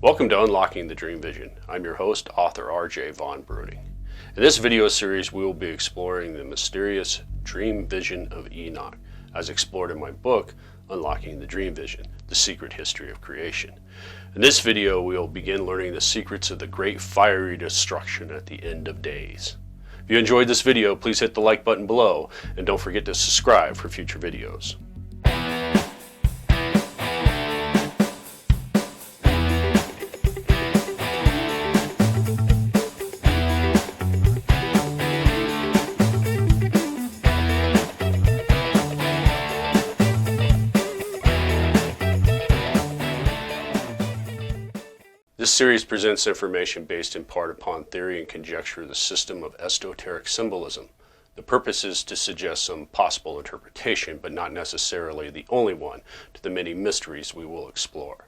Welcome to Unlocking the Dream Vision. I'm your host, author RJ von-Bruening. In this video series, we will be exploring the mysterious dream vision of Enoch, as explored in my book, Unlocking the Dream Vision, The Secret History of Creation. In this video, we will begin learning the secrets of the great fiery destruction at the end of days. If you enjoyed this video, please hit the like button below, and don't forget to subscribe for future videos. This series presents information based in part upon theory and conjecture of the system of esoteric symbolism. The purpose is to suggest some possible interpretation, but not necessarily the only one, to the many mysteries we will explore.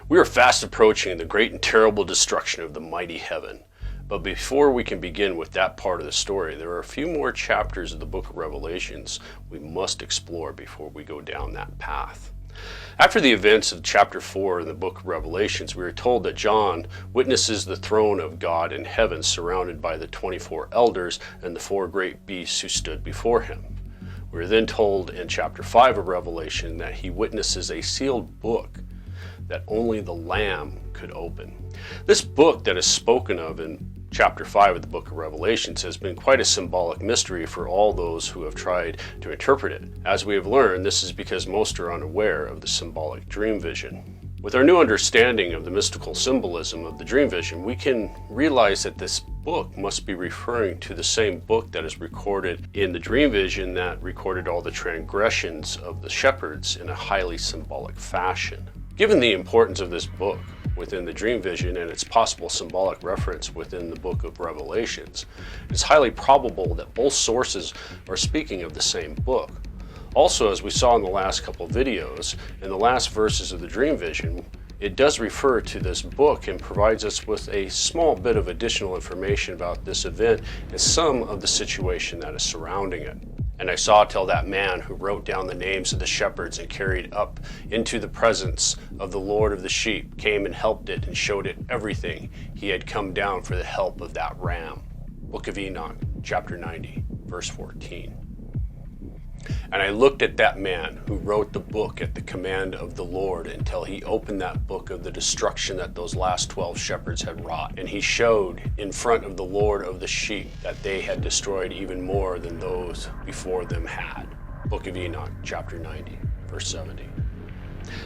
We are fast approaching the great and terrible destruction of the mighty heaven. But before we can begin with that part of the story, there are a few more chapters of the Book of Revelations we must explore before we go down that path. After the events of chapter 4 in the Book of Revelations, we are told that John witnesses the throne of God in heaven surrounded by the 24 elders and the 4 great beasts who stood before him. We are then told in chapter 5 of Revelation that he witnesses a sealed book that only the Lamb could open. This book that is spoken of in chapter 5 of the Book of Revelations has been quite a symbolic mystery for all those who have tried to interpret it. As we have learned, this is because most are unaware of the symbolic dream vision. With our new understanding of the mystical symbolism of the dream vision, we can realize that this book must be referring to the same book that is recorded in the dream vision that recorded all the transgressions of the shepherds in a highly symbolic fashion. Given the importance of this book within the dream vision and its possible symbolic reference within the Book of Revelations, it's highly probable that both sources are speaking of the same book. Also, as we saw in the last couple videos, in the last verses of the dream vision, it does refer to this book and provides us with a small bit of additional information about this event and some of the situation that is surrounding it. And I saw till that man who wrote down the names of the shepherds and carried up into the presence of the Lord of the sheep came and helped it and showed it everything he had come down for the help of that ram. Book of Enoch, chapter 90, verse 14. And I looked at that man who wrote the book at the command of the Lord until he opened that book of the destruction that those last 12 shepherds had wrought. And he showed in front of the Lord of the sheep that they had destroyed even more than those before them had. Book of Enoch, chapter 90, verse 70.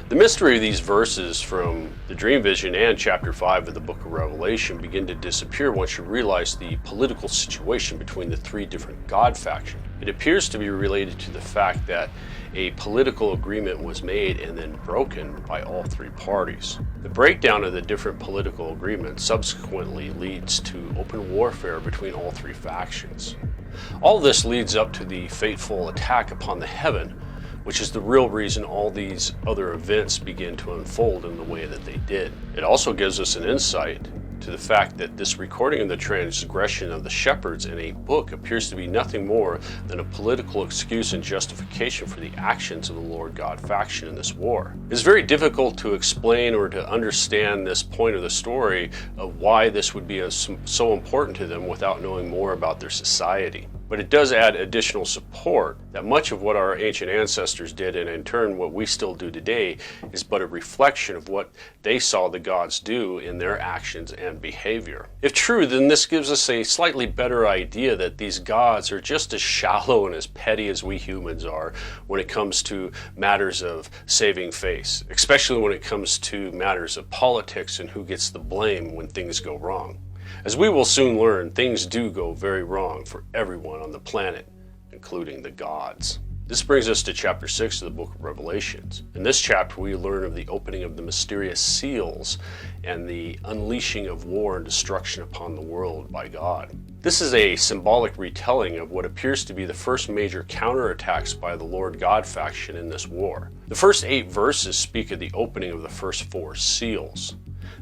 The mystery of these verses from the dream vision and chapter 5 of the Book of Revelation begin to disappear once you realize the political situation between the 3 different God factions. It appears to be related to the fact that a political agreement was made and then broken by all 3 parties. The breakdown of the different political agreements subsequently leads to open warfare between all 3 factions. All this leads up to the fateful attack upon the heaven, which is the real reason all these other events begin to unfold in the way that they did. It also gives us an insight to the fact that this recording of the transgression of the shepherds in a book appears to be nothing more than a political excuse and justification for the actions of the Lord God faction in this war. It's very difficult to explain or to understand this point of the story of why this would be so important to them without knowing more about their society. But it does add additional support that much of what our ancient ancestors did, and in turn what we still do today, is but a reflection of what they saw the gods do in their actions and behavior. If true, then this gives us a slightly better idea that these gods are just as shallow and as petty as we humans are when it comes to matters of saving face, especially when it comes to matters of politics and who gets the blame when things go wrong. As we will soon learn, things do go very wrong for everyone on the planet, including the gods. This brings us to chapter 6 of the Book of Revelations. In this chapter, we learn of the opening of the mysterious seals and the unleashing of war and destruction upon the world by God. This is a symbolic retelling of what appears to be the first major counterattacks by the Lord God faction in this war. The first 8 verses speak of the opening of the first 4 seals.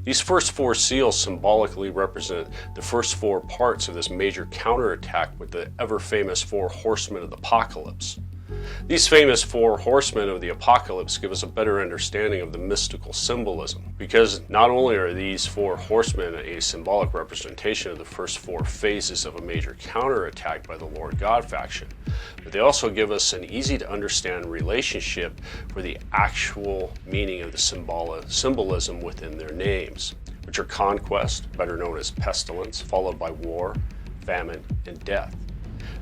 These first 4 seals symbolically represent the first 4 parts of this major counterattack with the ever-famous 4 horsemen of the apocalypse. These famous four horsemen of the apocalypse give us a better understanding of the mystical symbolism, because not only are these four horsemen a symbolic representation of the first four phases of a major counterattack by the Lord God faction, but they also give us an easy to understand relationship for the actual meaning of the symbolism within their names, which are conquest, better known as pestilence, followed by war, famine, and death.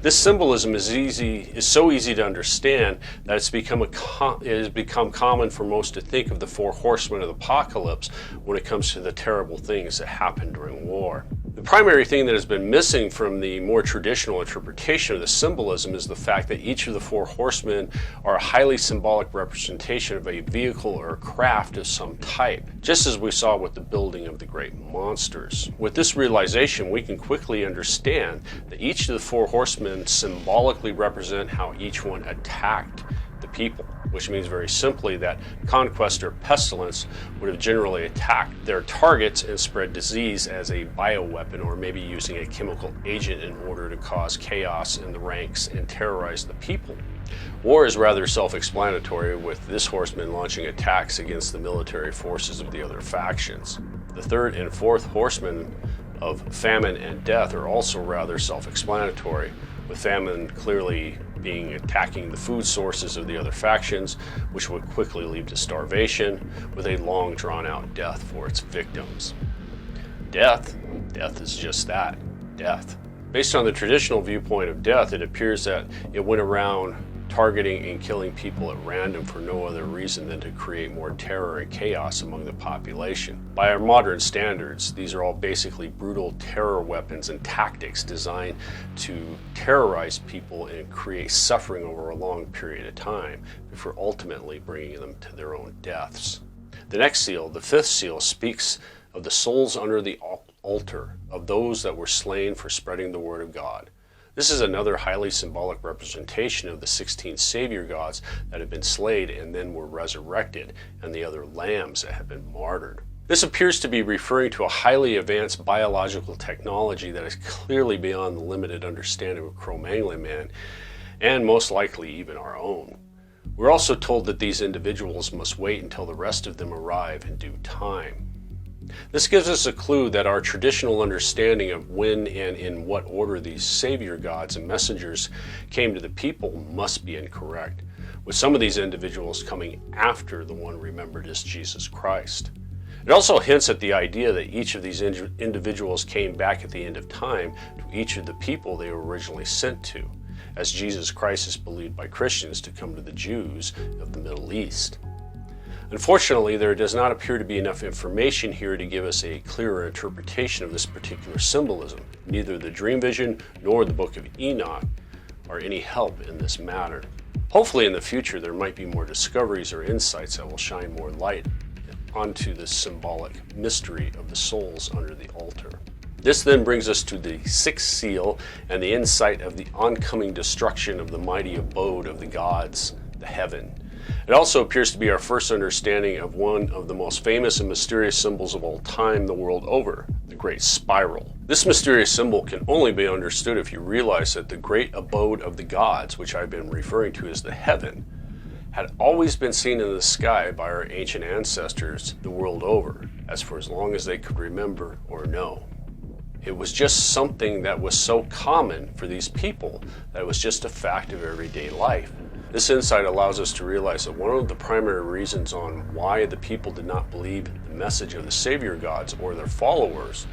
This symbolism is so easy to understand that it has become common for most to think of the four horsemen of the apocalypse when it comes to the terrible things that happen during war. The primary thing that has been missing from the more traditional interpretation of the symbolism is the fact that each of the four horsemen are a highly symbolic representation of a vehicle or a craft of some type, just as we saw with the building of the great monsters. With this realization, we can quickly understand that each of the four horsemen symbolically represent how each one attacked the people, which means very simply that conquest or pestilence would have generally attacked their targets and spread disease as a bioweapon, or maybe using a chemical agent in order to cause chaos in the ranks and terrorize the people. War is rather self-explanatory, with this horseman launching attacks against the military forces of the other factions. The third and fourth horsemen of famine and death are also rather self-explanatory, with famine clearly being attacking the food sources of the other factions, which would quickly lead to starvation, with a long drawn-out death for its victims. Death is just that, death. Based on the traditional viewpoint of death, it appears that it went around targeting and killing people at random for no other reason than to create more terror and chaos among the population. By our modern standards, these are all basically brutal terror weapons and tactics designed to terrorize people and create suffering over a long period of time before ultimately bringing them to their own deaths. The next seal, the fifth seal, speaks of the souls under the altar of those that were slain for spreading the word of God. This is another highly symbolic representation of the 16 savior gods that have been slain and then were resurrected, and the other lambs that have been martyred. This appears to be referring to a highly advanced biological technology that is clearly beyond the limited understanding of Cro-Magnon man, and most likely even our own. We're also told that these individuals must wait until the rest of them arrive in due time. This gives us a clue that our traditional understanding of when and in what order these savior gods and messengers came to the people must be incorrect, with some of these individuals coming after the one remembered as Jesus Christ. It also hints at the idea that each of these individuals came back at the end of time to each of the people they were originally sent to, as Jesus Christ is believed by Christians to come to the Jews of the Middle East. Unfortunately, there does not appear to be enough information here to give us a clearer interpretation of this particular symbolism. Neither the dream vision nor the Book of Enoch are any help in this matter. Hopefully in the future there might be more discoveries or insights that will shine more light onto the symbolic mystery of the souls under the altar. This then brings us to the sixth seal and the insight of the oncoming destruction of the mighty abode of the gods, the heaven. It also appears to be our first understanding of one of the most famous and mysterious symbols of all time the world over, the Great Spiral. This mysterious symbol can only be understood if you realize that the great abode of the gods, which I've been referring to as the heaven, had always been seen in the sky by our ancient ancestors the world over, as for as long as they could remember or know. It was just something that was so common for these people that it was just a fact of everyday life. This insight allows us to realize that one of the primary reasons on why the people did not believe the message of the savior gods or their followers,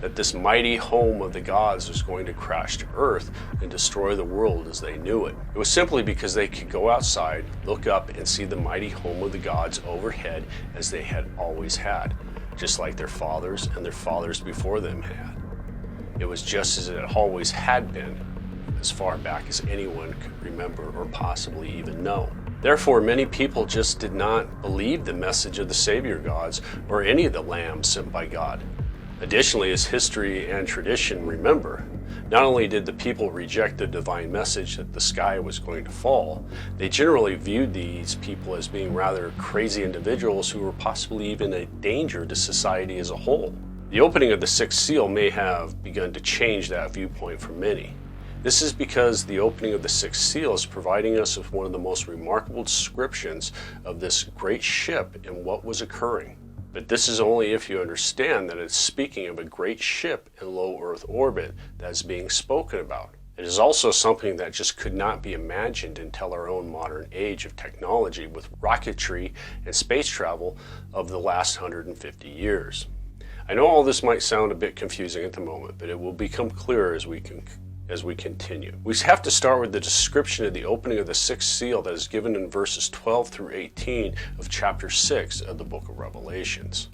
that this mighty home of the gods was going to crash to earth and destroy the world as they knew it. It was simply because they could go outside, look up, and see the mighty home of the gods overhead as they had always had, just like their fathers and their fathers before them had. It was just as it always had been, as far back as anyone could remember or possibly even know. Therefore, many people just did not believe the message of the savior gods or any of the lambs sent by God. Additionally, as history and tradition remember, not only did the people reject the divine message that the sky was going to fall, they generally viewed these people as being rather crazy individuals who were possibly even a danger to society as a whole. The opening of the sixth seal may have begun to change that viewpoint for many. This is because the opening of the sixth seal is providing us with one of the most remarkable descriptions of this great ship and what was occurring. But this is only if you understand that it's speaking of a great ship in low Earth orbit that is being spoken about. It is also something that just could not be imagined until our own modern age of technology with rocketry and space travel of the last 150 years. I know all this might sound a bit confusing at the moment, but it will become clearer as we continue. We have to start with the description of the opening of the sixth seal that is given in verses 12 through 18 of chapter 6 of the book of Revelations.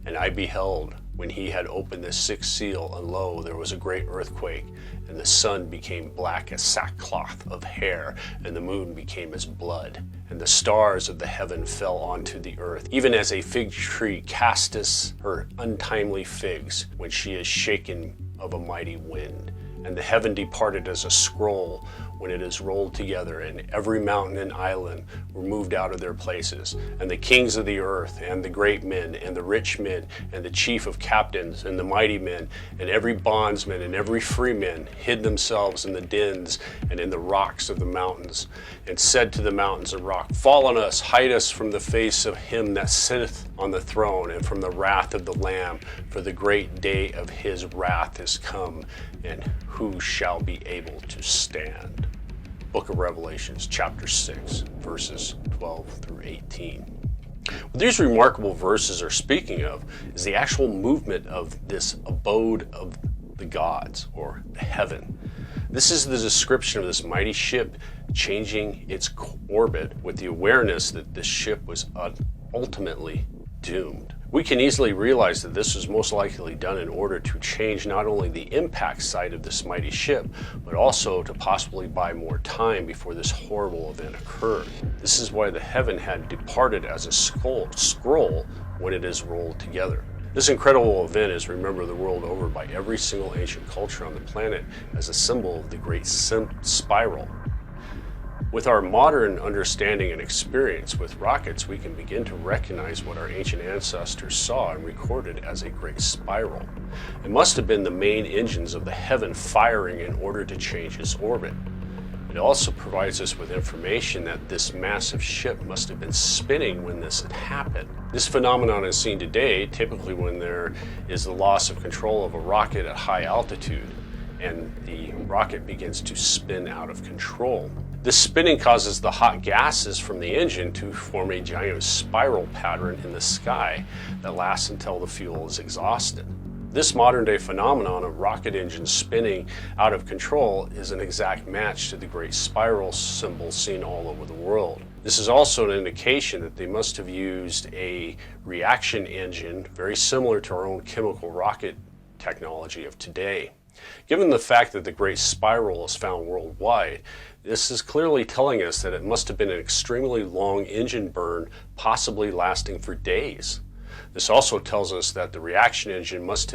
And I beheld, when he had opened the sixth seal, and lo, there was a great earthquake, and the sun became black as sackcloth of hair, and the moon became as blood, and the stars of the heaven fell onto the earth, even as a fig tree casteth her untimely figs when she is shaken of a mighty wind. And the heaven departed as a scroll when it is rolled together, and every mountain and island were moved out of their places. And the kings of the earth, and the great men, and the rich men, and the chief of captains, and the mighty men, and every bondsman, and every freeman, hid themselves in the dens and in the rocks of the mountains, and said to the mountains and rock, Fall on us, hide us from the face of him that sitteth on the throne, and from the wrath of the Lamb, for the great day of his wrath is come, and who shall be able to stand? Book of Revelations, chapter 6, verses 12 through 18. What these remarkable verses are speaking of is the actual movement of this abode of the gods, or the heaven. This is the description of this mighty ship changing its orbit with the awareness that this ship was ultimately doomed. We can easily realize that this was most likely done in order to change not only the impact site of this mighty ship, but also to possibly buy more time before this horrible event occurred. This is why the heaven had departed as a scroll when it is rolled together. This incredible event is remembered the world over by every single ancient culture on the planet as a symbol of the great spiral. With our modern understanding and experience with rockets, we can begin to recognize what our ancient ancestors saw and recorded as a great spiral. It must have been the main engines of the heaven firing in order to change its orbit. It also provides us with information that this massive ship must have been spinning when this had happened. This phenomenon is seen today, typically when there is the loss of control of a rocket at high altitude, and the rocket begins to spin out of control. This spinning causes the hot gases from the engine to form a giant spiral pattern in the sky that lasts until the fuel is exhausted. This modern day phenomenon of rocket engines spinning out of control is an exact match to the great spiral symbol seen all over the world. This is also an indication that they must have used a reaction engine very similar to our own chemical rocket technology of today. Given the fact that the great spiral is found worldwide, this is clearly telling us that it must have been an extremely long engine burn, possibly lasting for days. This also tells us that the reaction engine must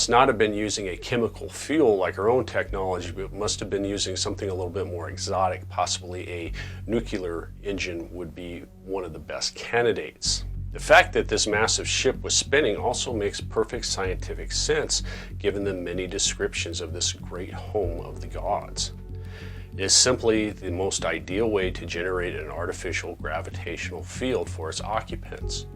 not have been using a chemical fuel like our own technology, but must have been using something a little bit more exotic. Possibly a nuclear engine would be one of the best candidates. The fact that this massive ship was spinning also makes perfect scientific sense given the many descriptions of this great home of the gods. It is simply the most ideal way to generate an artificial gravitational field for its occupants.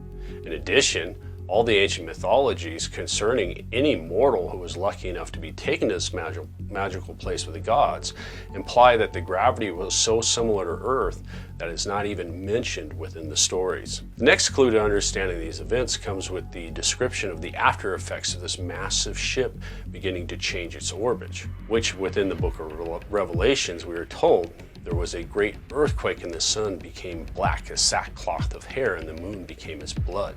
In addition, all the ancient mythologies concerning any mortal who was lucky enough to be taken to this magical place with the gods imply that the gravity was so similar to Earth that it's not even mentioned within the stories. The next clue to understanding these events comes with the description of the after effects of this massive ship beginning to change its orbit, which within the book of Revelations we are told there was a great earthquake and the sun became black as sackcloth of hair and the moon became as blood.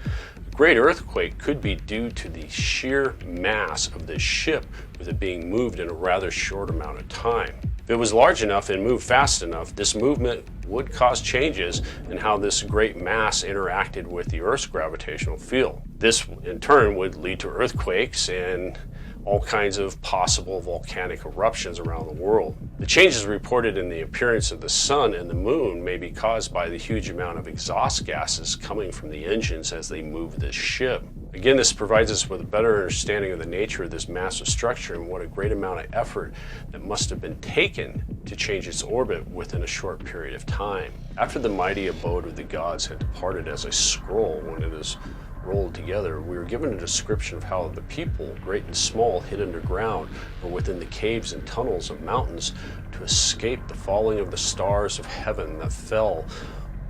A great earthquake could be due to the sheer mass of this ship with it being moved in a rather short amount of time. If it was large enough and moved fast enough, this movement would cause changes in how this great mass interacted with the Earth's gravitational field. This in turn would lead to earthquakes and all kinds of possible volcanic eruptions around the world. The changes reported in the appearance of the sun and the moon may be caused by the huge amount of exhaust gases coming from the engines as they move this ship. Again, this provides us with a better understanding of the nature of this massive structure and what a great amount of effort that must have been taken to change its orbit within a short period of time. After the mighty abode of the gods had departed as a scroll when it is rolled together, we were given a description of how the people, great and small, hid underground or within the caves and tunnels of mountains to escape the falling of the stars of heaven that fell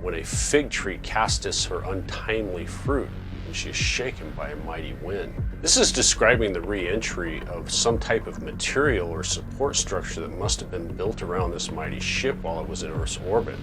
when a fig tree casteth her untimely fruit, and she is shaken by a mighty wind. This is describing the re-entry of some type of material or support structure that must have been built around this mighty ship while it was in Earth's orbit.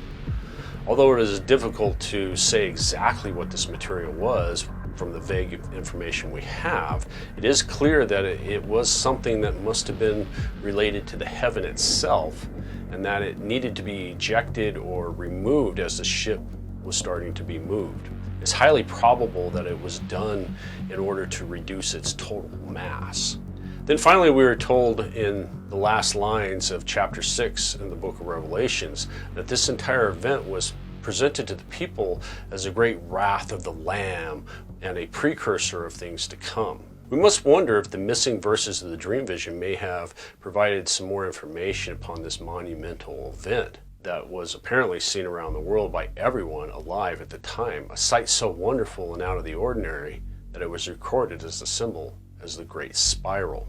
Although it is difficult to say exactly what this material was from the vague information we have, it is clear that it was something that must have been related to the heaven itself, and that it needed to be ejected or removed as the ship was starting to be moved. It's highly probable that it was done in order to reduce its total mass. Then finally we were told in the last lines of chapter 6 in the Book of Revelations that this entire event was presented to the people as a great wrath of the Lamb and a precursor of things to come. We must wonder if the missing verses of the dream vision may have provided some more information upon this monumental event that was apparently seen around the world by everyone alive at the time, a sight so wonderful and out of the ordinary that it was recorded as the symbol as the Great Spiral.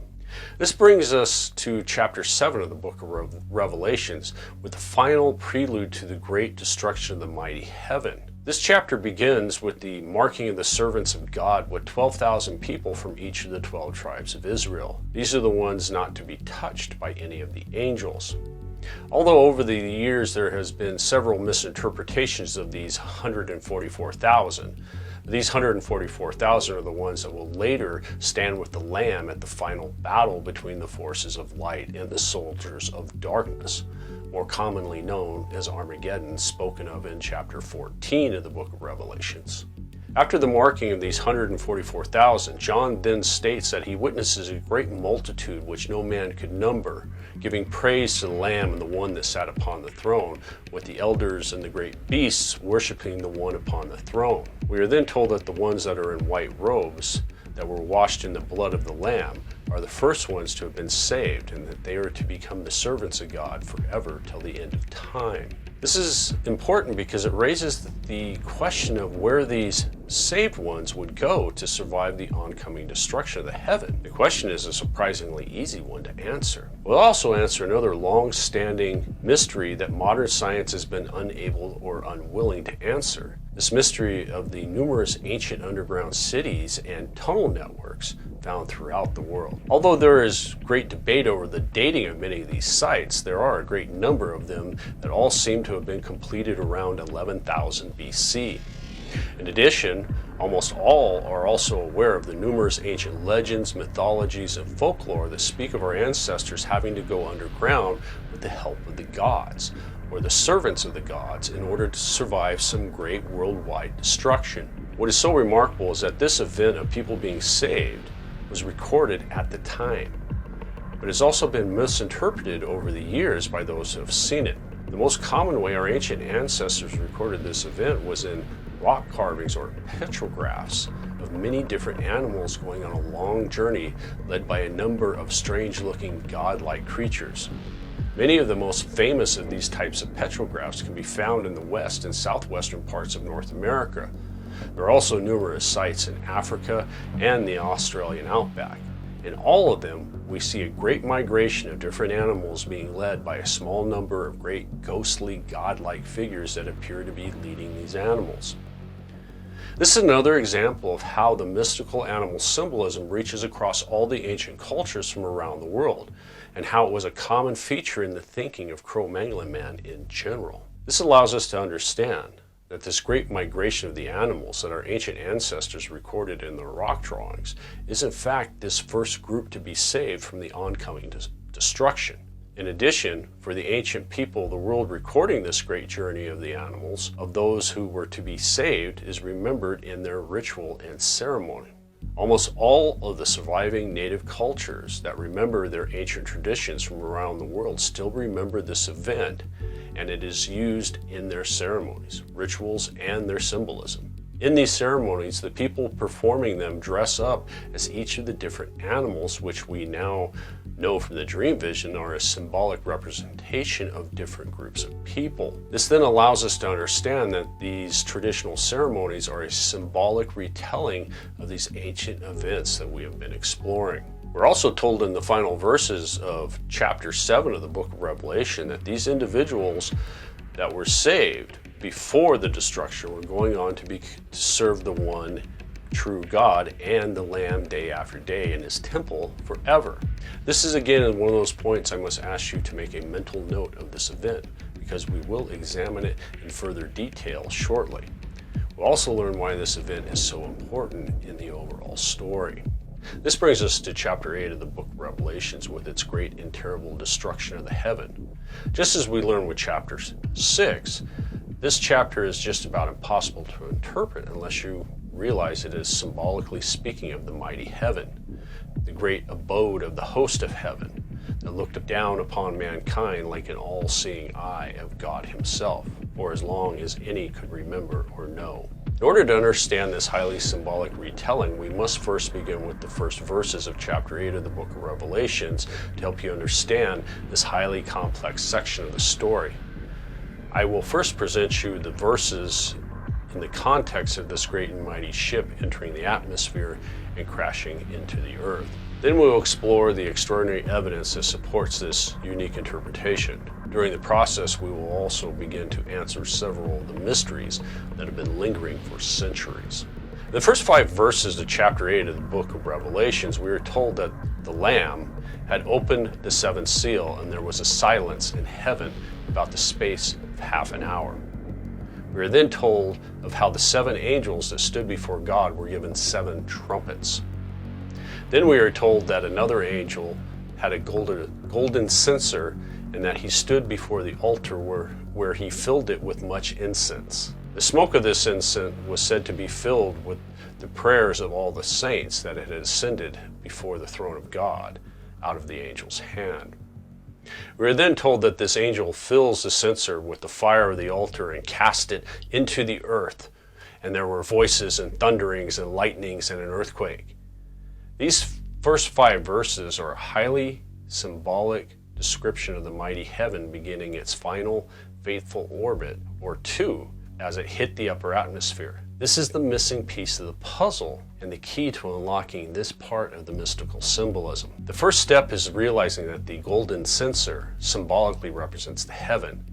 This brings us to chapter 7 of the Book of Revelations, with the final prelude to the great destruction of the mighty heaven. This chapter begins with the marking of the servants of God with 12,000 people from each of the 12 tribes of Israel. These are the ones not to be touched by any of the angels. Although over the years there has been several misinterpretations of these 144,000, these 144,000 are the ones that will later stand with the Lamb at the final battle between the forces of light and the soldiers of darkness, more commonly known as Armageddon, spoken of in chapter 14 of the Book of Revelations. After the marking of these 144,000, John then states that he witnesses a great multitude which no man could number, giving praise to the Lamb and the one that sat upon the throne, with the elders and the great beasts worshiping the one upon the throne. We are then told that the ones that are in white robes, that were washed in the blood of the Lamb, are the first ones to have been saved, and that they are to become the servants of God forever till the end of time. This is important because it raises the question of where these saved ones would go to survive the oncoming destruction of the heaven. The question is a surprisingly easy one to answer. We'll also answer another long-standing mystery that modern science has been unable or unwilling to answer. This mystery of the numerous ancient underground cities and tunnel networks found throughout the world. Although there is great debate over the dating of many of these sites, there are a great number of them that all seem to have been completed around 11,000 BC. In addition, almost all are also aware of the numerous ancient legends, mythologies, and folklore that speak of our ancestors having to go underground with the help of the gods, or the servants of the gods, in order to survive some great worldwide destruction. What is so remarkable is that this event of people being saved was recorded at the time, but has also been misinterpreted over the years by those who have seen it. The most common way our ancient ancestors recorded this event was in rock carvings or petrographs of many different animals going on a long journey led by a number of strange-looking godlike creatures. Many of the most famous of these types of petrographs can be found in the west and southwestern parts of North America. There are also numerous sites in Africa and the Australian outback. In all of them, we see a great migration of different animals being led by a small number of great ghostly, godlike figures that appear to be leading these animals. This is another example of how the mystical animal symbolism reaches across all the ancient cultures from around the world, and how it was a common feature in the thinking of Cro-Magnon man in general. This allows us to understand that this great migration of the animals that our ancient ancestors recorded in their rock drawings is in fact this first group to be saved from the oncoming destruction. In addition, for the ancient people, the world recording this great journey of the animals, of those who were to be saved, is remembered in their ritual and ceremony. Almost all of the surviving native cultures that remember their ancient traditions from around the world still remember this event, and it is used in their ceremonies, rituals, and their symbolism. In these ceremonies, the people performing them dress up as each of the different animals, which we now know from the dream vision are a symbolic representation of different groups of people. This then allows us to understand that these traditional ceremonies are a symbolic retelling of these ancient events that we have been exploring. We're also told in the final verses of chapter 7 of the Book of Revelation that these individuals that were saved before the destruction were going on to serve the one true God and the Lamb day after day in his temple forever. This is again one of those points I must ask you to make a mental note of this event, because we will examine it in further detail shortly. We'll also learn why this event is so important in the overall story. This brings us to chapter 8 of the Book of Revelations with its great and terrible destruction of the heaven. Just as we learned with chapter 6, this chapter is just about impossible to interpret unless you realize it is symbolically speaking of the mighty heaven, the great abode of the host of heaven that looked down upon mankind like an all-seeing eye of God himself, for as long as any could remember or know. In order to understand this highly symbolic retelling, we must first begin with the first verses of chapter 8 of the Book of Revelations to help you understand this highly complex section of the story. I will first present you the verses in the context of this great and mighty ship entering the atmosphere and crashing into the earth. Then we will explore the extraordinary evidence that supports this unique interpretation. During the process, we will also begin to answer several of the mysteries that have been lingering for centuries. In the first 5 verses of chapter 8 of the Book of Revelations, we are told that the Lamb had opened the 7th seal, and there was a silence in heaven about the space of half an hour. We are then told of how the 7 angels that stood before God were given 7 trumpets. Then we are told that another angel had a golden censer, and that he stood before the altar where he filled it with much incense. The smoke of this incense was said to be filled with the prayers of all the saints that had ascended before the throne of God out of the angel's hand. We are then told that this angel fills the censer with the fire of the altar and casts it into the earth, and there were voices and thunderings and lightnings and an earthquake. These first 5 verses are a highly symbolic description of the mighty heaven beginning its final faithful orbit, or 2, as it hit the upper atmosphere. This is the missing piece of the puzzle and the key to unlocking this part of the mystical symbolism. The first step is realizing that the golden censer symbolically represents the heaven.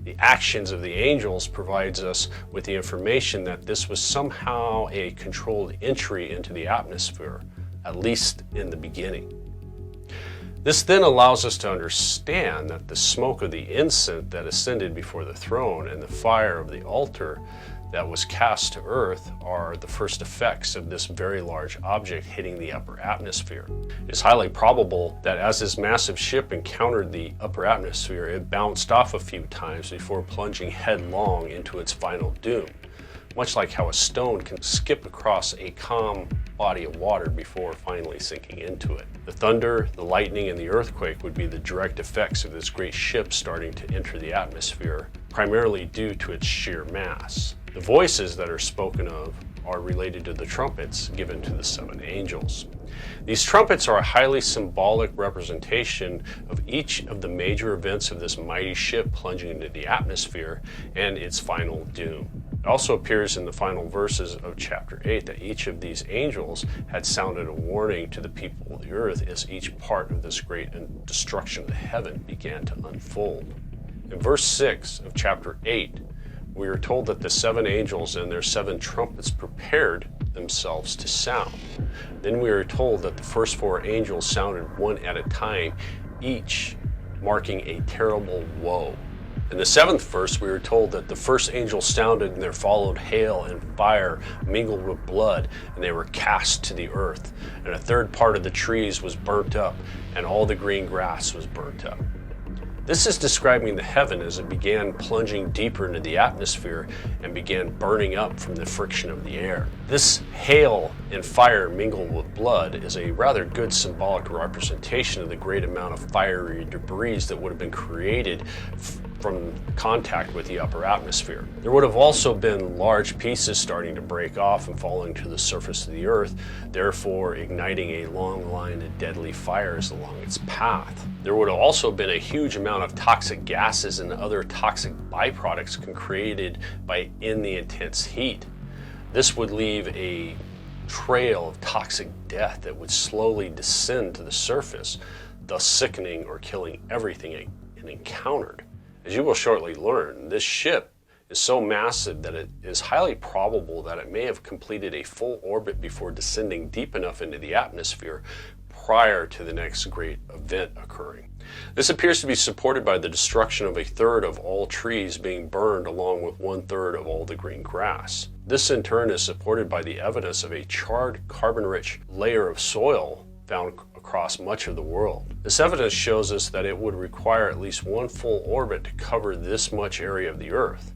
The actions of the angels provides us with the information that this was somehow a controlled entry into the atmosphere, at least in the beginning. This then allows us to understand that the smoke of the incense that ascended before the throne and the fire of the altar that was cast to earth are the first effects of this very large object hitting the upper atmosphere. It is highly probable that as this massive ship encountered the upper atmosphere, it bounced off a few times before plunging headlong into its final doom, much like how a stone can skip across a calm body of water before finally sinking into it. The thunder, the lightning, and the earthquake would be the direct effects of this great ship starting to enter the atmosphere, primarily due to its sheer mass. The voices that are spoken of are related to the trumpets given to the 7 angels. These trumpets are a highly symbolic representation of each of the major events of this mighty ship plunging into the atmosphere and its final doom. It also appears in the final verses of chapter 8 that each of these angels had sounded a warning to the people of the earth as each part of this great destruction of the heaven began to unfold. In verse 6 of chapter 8, we are told that the 7 angels and their 7 trumpets prepared themselves to sound. Then we are told that the first 4 angels sounded one at a time, each marking a terrible woe. In the 7th verse, we are told that the first angel sounded, and there followed hail and fire mingled with blood, and they were cast to the earth. And a third part of the trees was burnt up, and all the green grass was burnt up. This is describing the heaven as it began plunging deeper into the atmosphere and began burning up from the friction of the air. This hail and fire mingled with blood is a rather good symbolic representation of the great amount of fiery debris that would have been created from contact with the upper atmosphere. There would have also been large pieces starting to break off and falling to the surface of the earth, therefore igniting a long line of deadly fires along its path. There would have also been a huge amount of toxic gases and other toxic byproducts created in the intense heat. This would leave a trail of toxic death that would slowly descend to the surface, thus sickening or killing everything it encountered. As you will shortly learn, this ship is so massive that it is highly probable that it may have completed a full orbit before descending deep enough into the atmosphere prior to the next great event occurring. This appears to be supported by the destruction of 1/3 of all trees being burned along with 1/3 of all the green grass. This in turn is supported by the evidence of a charred carbon-rich layer of soil found across much of the world. This evidence shows us that it would require at least one full orbit to cover this much area of the Earth.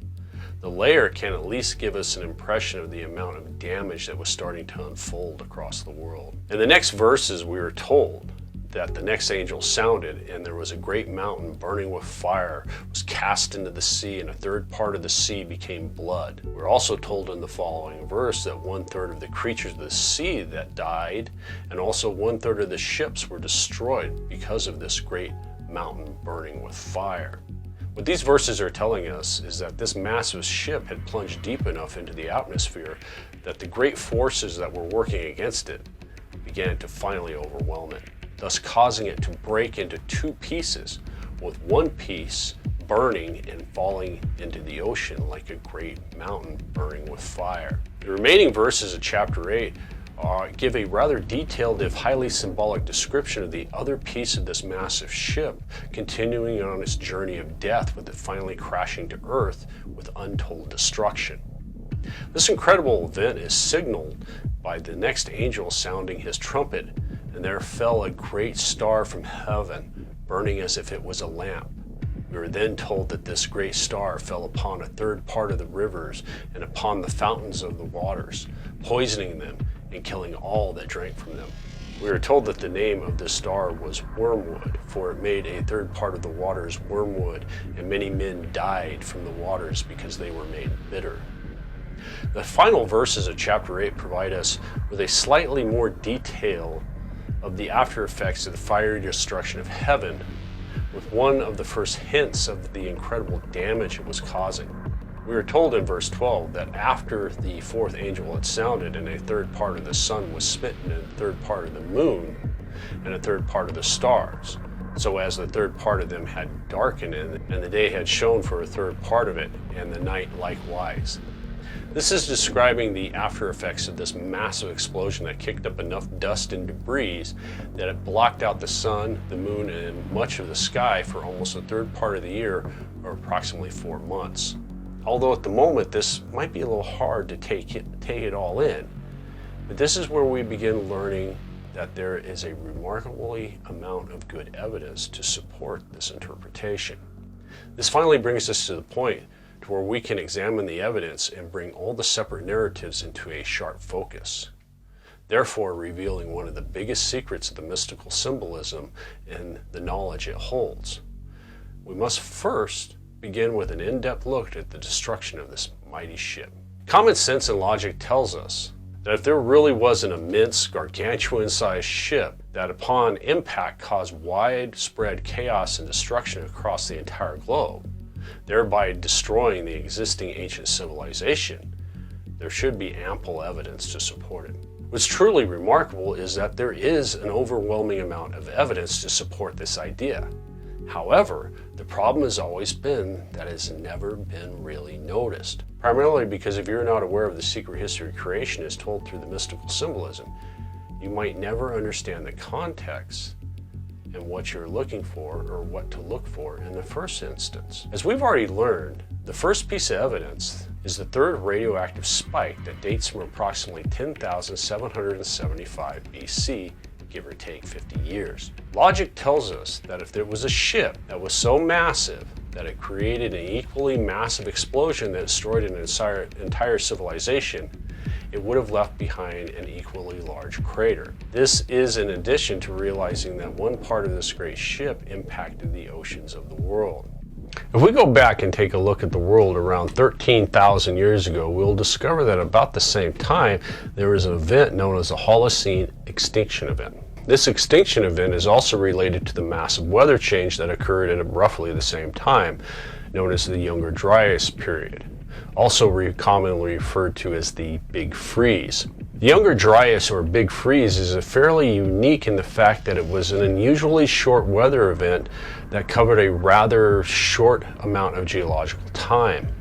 The layer can at least give us an impression of the amount of damage that was starting to unfold across the world. In the next verses, we are told that the next angel sounded, and there was a great mountain burning with fire, was cast into the sea, and 1/3 part of the sea became blood. We're also told in the following verse that 1/3 of the creatures of the sea that died, and also 1/3 of the ships were destroyed because of this great mountain burning with fire. What these verses are telling us is that this massive ship had plunged deep enough into the atmosphere that the great forces that were working against it began to finally overwhelm it, thus causing it to break into 2 pieces, with one piece burning and falling into the ocean like a great mountain burning with fire. The remaining verses of chapter 8 give a rather detailed, if highly symbolic, description of the other piece of this massive ship continuing on its journey of death, with it finally crashing to earth with untold destruction. This incredible event is signaled by the next angel sounding his trumpet, and there fell a great star from heaven, burning as if it was a lamp. We were then told that this great star fell upon 1/3 part of the rivers and upon the fountains of the waters, poisoning them and killing all that drank from them. We were told that the name of this star was wormwood, for it made 1/3 part of the waters wormwood, and many men died from the waters because they were made bitter. The final verses of chapter 8 provide us with a slightly more detail of the after effects of the fiery destruction of heaven, with one of the first hints of the incredible damage it was causing. We are told in verse 12 that after the 4th angel had sounded, and 1/3 part of the sun was smitten, and 1/3 part of the moon, and 1/3 part of the stars, so as the 1/3 part of them had darkened, and the day had shone for 1/3 part of it, and the night likewise. This is describing the after effects of this massive explosion that kicked up enough dust and debris that it blocked out the sun, the moon, and much of the sky for almost 1/3 part of the year, or approximately 4 months. Although at the moment this might be a little hard to take it all in, but this is where we begin learning that there is a remarkably amount of good evidence to support this interpretation. This finally brings us to the point to where we can examine the evidence and bring all the separate narratives into a sharp focus, therefore revealing one of the biggest secrets of the mystical symbolism and the knowledge it holds. We must first begin with an in-depth look at the destruction of this mighty ship. Common sense and logic tells us that if there really was an immense, gargantuan-sized ship that upon impact caused widespread chaos and destruction across the entire globe, thereby destroying the existing ancient civilization, there should be ample evidence to support it. What's truly remarkable is that there is an overwhelming amount of evidence to support this idea. However, the problem has always been that it has never been really noticed. Primarily because if you're not aware of the secret history of creation as told through the mystical symbolism, you might never understand the context and what you're looking for, or what to look for in the first instance. As we've already learned, the first piece of evidence is the 3rd radioactive spike that dates from approximately 10,775 BC give or take 50 years. Logic tells us that if there was a ship that was so massive that it created an equally massive explosion that destroyed an entire civilization, it would have left behind an equally large crater. This is in addition to realizing that one part of this great ship impacted the oceans of the world. If we go back and take a look at the world around 13,000 years ago, we'll discover that about the same time there was an event known as the Holocene extinction event. This extinction event is also related to the massive weather change that occurred at roughly the same time, known as the Younger Dryas period, also commonly referred to as the Big Freeze. The Younger Dryas or Big Freeze is fairly unique in the fact that it was an unusually short weather event that covered a rather short amount of geological time.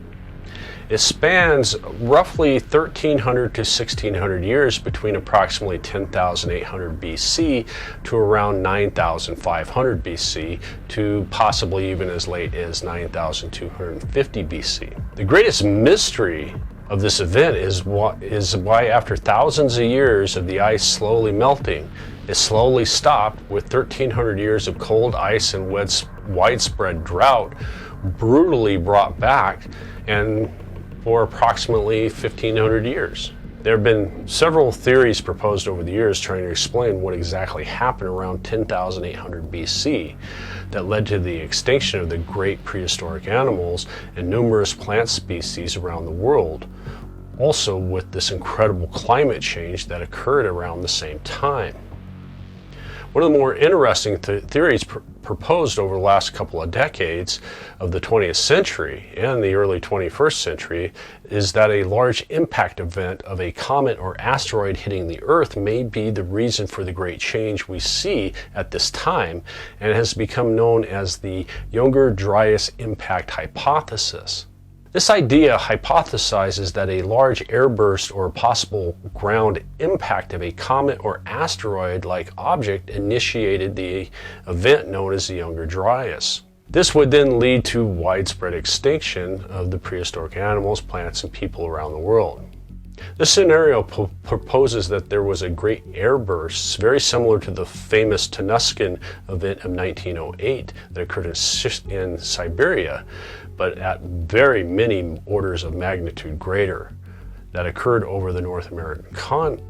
It spans roughly 1,300 to 1,600 years between approximately 10,800 BC to around 9,500 BC to possibly even as late as 9,250 BC. The greatest mystery of this event is why after thousands of years of the ice slowly melting, it slowly stopped with 1,300 years of cold ice and widespread drought brutally brought back, and for approximately 1,500 years. There have been several theories proposed over the years trying to explain what exactly happened around 10,800 BC that led to the extinction of the great prehistoric animals and numerous plant species around the world, also with this incredible climate change that occurred around the same time. One of the more interesting theories proposed over the last couple of decades of the 20th century and the early 21st century is that a large impact event of a comet or asteroid hitting the Earth may be the reason for the great change we see at this time, and has become known as the Younger Dryas impact hypothesis. This idea hypothesizes that a large airburst or possible ground impact of a comet or asteroid-like object initiated the event known as the Younger Dryas. This would then lead to widespread extinction of the prehistoric animals, plants, and people around the world. This scenario proposes that there was a great airburst, very similar to the famous Tunguska event of 1908 that occurred in Siberia, but at very many orders of magnitude greater, that occurred over the North American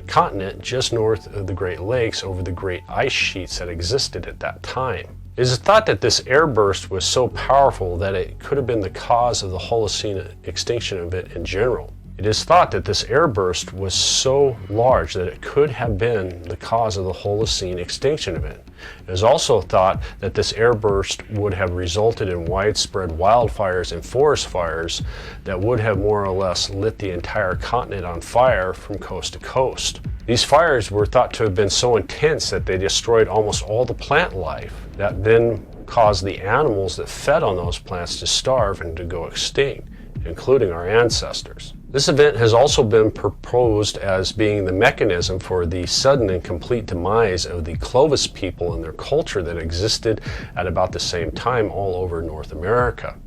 continent, just north of the Great Lakes, over the great ice sheets that existed at that time. It is thought that this airburst was so powerful that it could have been the cause of the Holocene extinction event in general. It is thought that this airburst was so large that it could have been the cause of the Holocene extinction event. It is also thought that this airburst would have resulted in widespread wildfires and forest fires that would have more or less lit the entire continent on fire from coast to coast. These fires were thought to have been so intense that they destroyed almost all the plant life, that then caused the animals that fed on those plants to starve and to go extinct, including our ancestors. This event has also been proposed as being the mechanism for the sudden and complete demise of the Clovis people and their culture that existed at about the same time all over North America.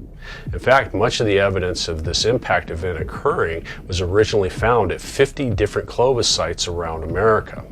In fact, much of the evidence of this impact event occurring was originally found at 50 different Clovis sites around America.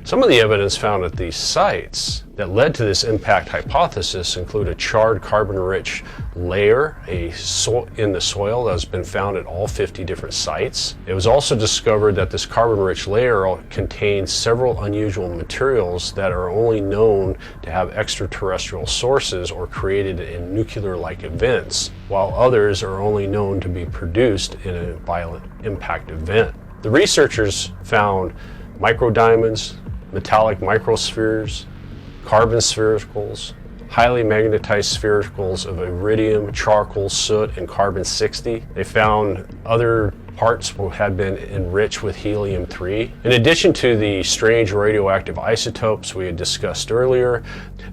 Some of the evidence found at these sites that led to this impact hypothesis include a charred carbon-rich layer in the soil that has been found at all 50 different sites. It was also discovered that this carbon-rich layer contains several unusual materials that are only known to have extraterrestrial sources or created in nuclear-like events, while others are only known to be produced in a violent impact event. The researchers found microdiamonds, metallic microspheres, carbon sphericals, highly magnetized sphericals of iridium, charcoal, soot, and carbon-60. They found other parts had been enriched with helium-3. In addition to the strange radioactive isotopes we had discussed earlier,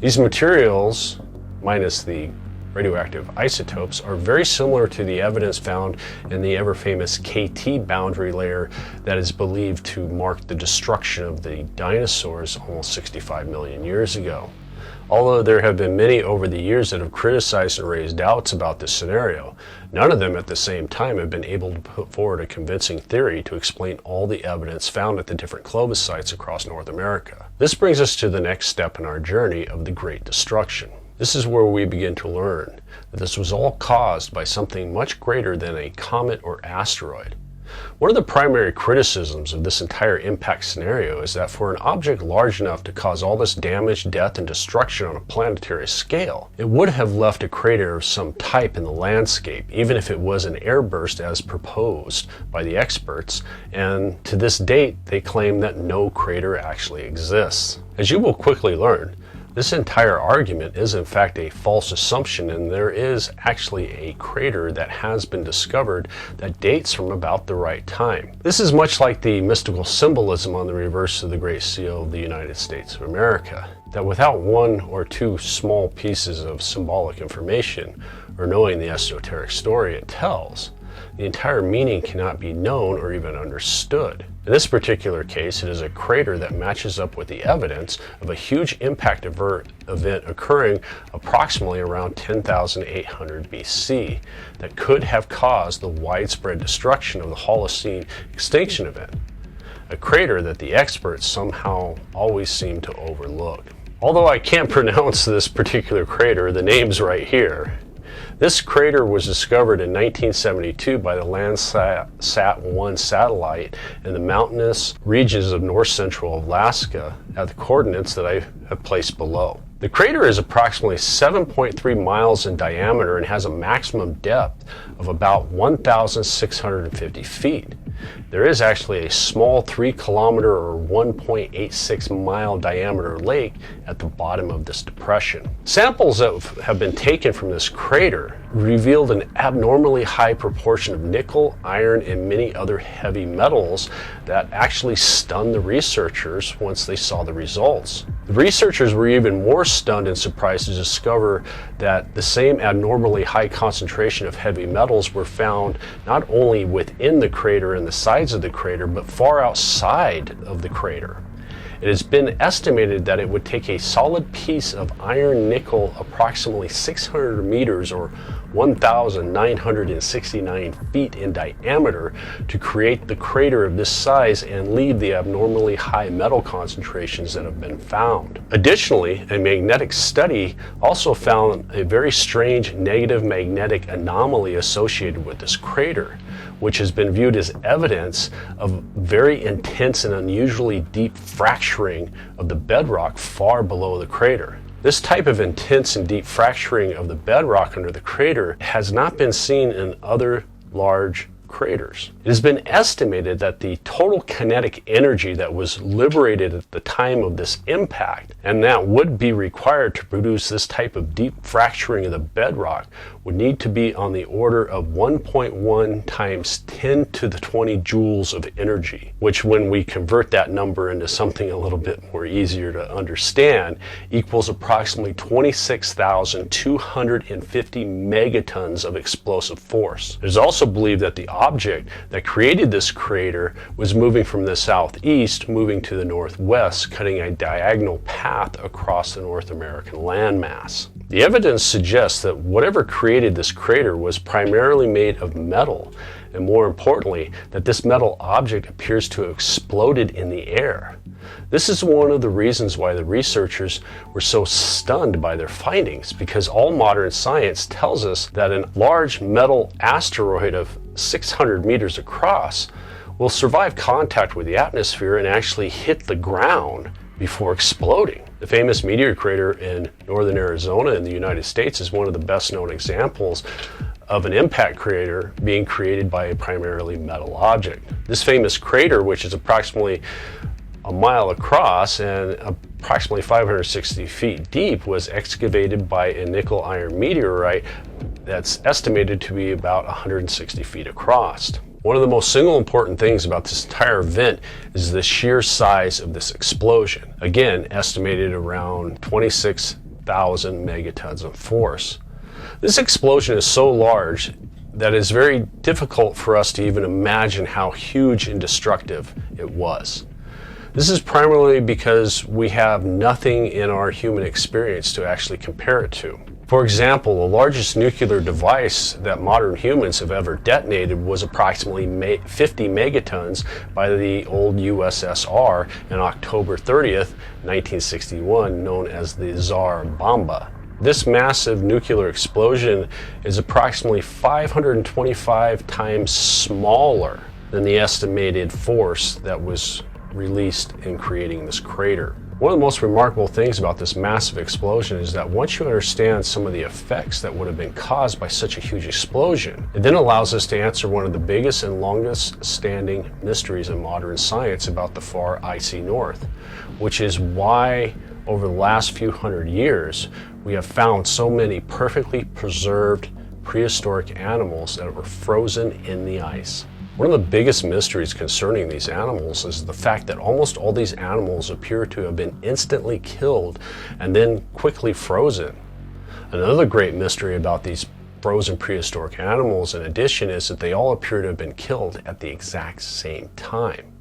these materials, minus the radioactive isotopes, are very similar to the evidence found in the ever-famous KT boundary layer that is believed to mark the destruction of the dinosaurs almost 65 million years ago. Although there have been many over the years that have criticized and raised doubts about this scenario, none of them at the same time have been able to put forward a convincing theory to explain all the evidence found at the different Clovis sites across North America. This brings us to the next step in our journey of the Great Destruction. This is where we begin to learn that this was all caused by something much greater than a comet or asteroid. One of the primary criticisms of this entire impact scenario is that for an object large enough to cause all this damage, death, and destruction on a planetary scale, it would have left a crater of some type in the landscape, even if it was an airburst as proposed by the experts, and to this date they claim that no crater actually exists. As you will quickly learn, this entire argument is in fact a false assumption, and there is actually a crater that has been discovered that dates from about the right time. This is much like the mystical symbolism on the reverse of the Great Seal of the United States of America, that without one or two small pieces of symbolic information or knowing the esoteric story it tells, the entire meaning cannot be known or even understood. In this particular case, it is a crater that matches up with the evidence of a huge impact event occurring approximately around 10,800 BC that could have caused the widespread destruction of the Holocene extinction event, a crater that the experts somehow always seem to overlook. Although I can't pronounce this particular crater, the name's right here. This crater was discovered in 1972 by the Landsat-1 satellite in the mountainous regions of north-central Alaska at the coordinates that I have placed below. The crater is approximately 7.3 miles in diameter and has a maximum depth of about 1,650 feet. There is actually a small 3-kilometer or 1.86 mile diameter lake at the bottom of this depression. Samples that have been taken from this crater revealed an abnormally high proportion of nickel, iron, and many other heavy metals that actually stunned the researchers once they saw the results. The researchers were even more stunned and surprised to discover that the same abnormally high concentration of heavy metals were found not only within the crater and the sides of the crater, but far outside of the crater. It has been estimated that it would take a solid piece of iron nickel approximately 600 meters or 1,969 feet in diameter to create the crater of this size and leave the abnormally high metal concentrations that have been found. Additionally, a magnetic study also found a very strange negative magnetic anomaly associated with this crater, which has been viewed as evidence of very intense and unusually deep fracturing of the bedrock far below the crater. This type of intense and deep fracturing of the bedrock under the crater has not been seen in other large craters. It has been estimated that the total kinetic energy that was liberated at the time of this impact, and that would be required to produce this type of deep fracturing of the bedrock, would need to be on the order of 1.1 times 10 to the 20 joules of energy, which when we convert that number into something a little bit more easier to understand, equals approximately 26,250 megatons of explosive force. It is also believed that the object that created this crater was moving from the southeast, moving to the northwest, cutting a diagonal path across the North American landmass. The evidence suggests that whatever created this crater was primarily made of metal, and more importantly, that this metal object appears to have exploded in the air. This is one of the reasons why the researchers were so stunned by their findings, because all modern science tells us that a large metal asteroid of 600 meters across will survive contact with the atmosphere and actually hit the ground before exploding. The famous meteor crater in northern Arizona in the United States is one of the best known examples of an impact crater being created by a primarily metal object. This famous crater, which is approximately a mile across and approximately 560 feet deep, was excavated by a nickel iron meteorite that's estimated to be about 160 feet across. One of the most single important things about this entire event is the sheer size of this explosion. Again, estimated around 26,000 megatons of force. This explosion is so large that it's very difficult for us to even imagine how huge and destructive it was. This is primarily because we have nothing in our human experience to actually compare it to. For example, the largest nuclear device that modern humans have ever detonated was approximately 50 megatons by the old USSR on October 30th, 1961, known as the Tsar Bomba. This massive nuclear explosion is approximately 525 times smaller than the estimated force that was released in creating this crater. One of the most remarkable things about this massive explosion is that once you understand some of the effects that would have been caused by such a huge explosion, it then allows us to answer one of the biggest and longest standing mysteries in modern science about the far icy north, which is why over the last few hundred years we have found so many perfectly preserved prehistoric animals that were frozen in the ice. One of the biggest mysteries concerning these animals is the fact that almost all these animals appear to have been instantly killed and then quickly frozen. Another great mystery about these frozen prehistoric animals, in addition, is that they all appear to have been killed at the exact same time,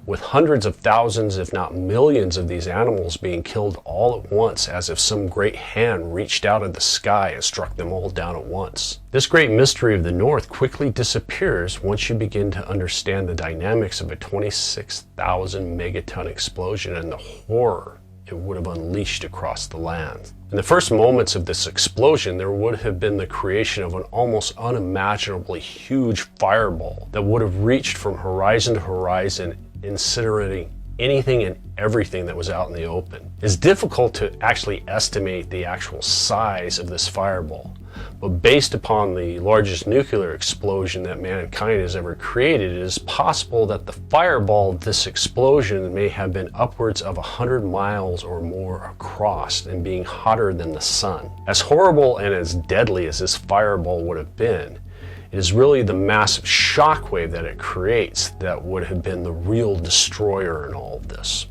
with hundreds of thousands, if not millions, of these animals being killed all at once, as if some great hand reached out of the sky and struck them all down at once. This great mystery of the North quickly disappears once you begin to understand the dynamics of a 26,000 megaton explosion and the horror it would have unleashed across the land. In the first moments of this explosion, there would have been the creation of an almost unimaginably huge fireball that would have reached from horizon to horizon, incinerating anything and everything that was out in the open. It's difficult to actually estimate the actual size of this fireball, but based upon the largest nuclear explosion that mankind has ever created, it is possible that the fireball of this explosion may have been upwards of 100 miles or more across and being hotter than the sun. As horrible and as deadly as this fireball would have been, it is really the massive shockwave that it creates that would have been the real destroyer in all of this.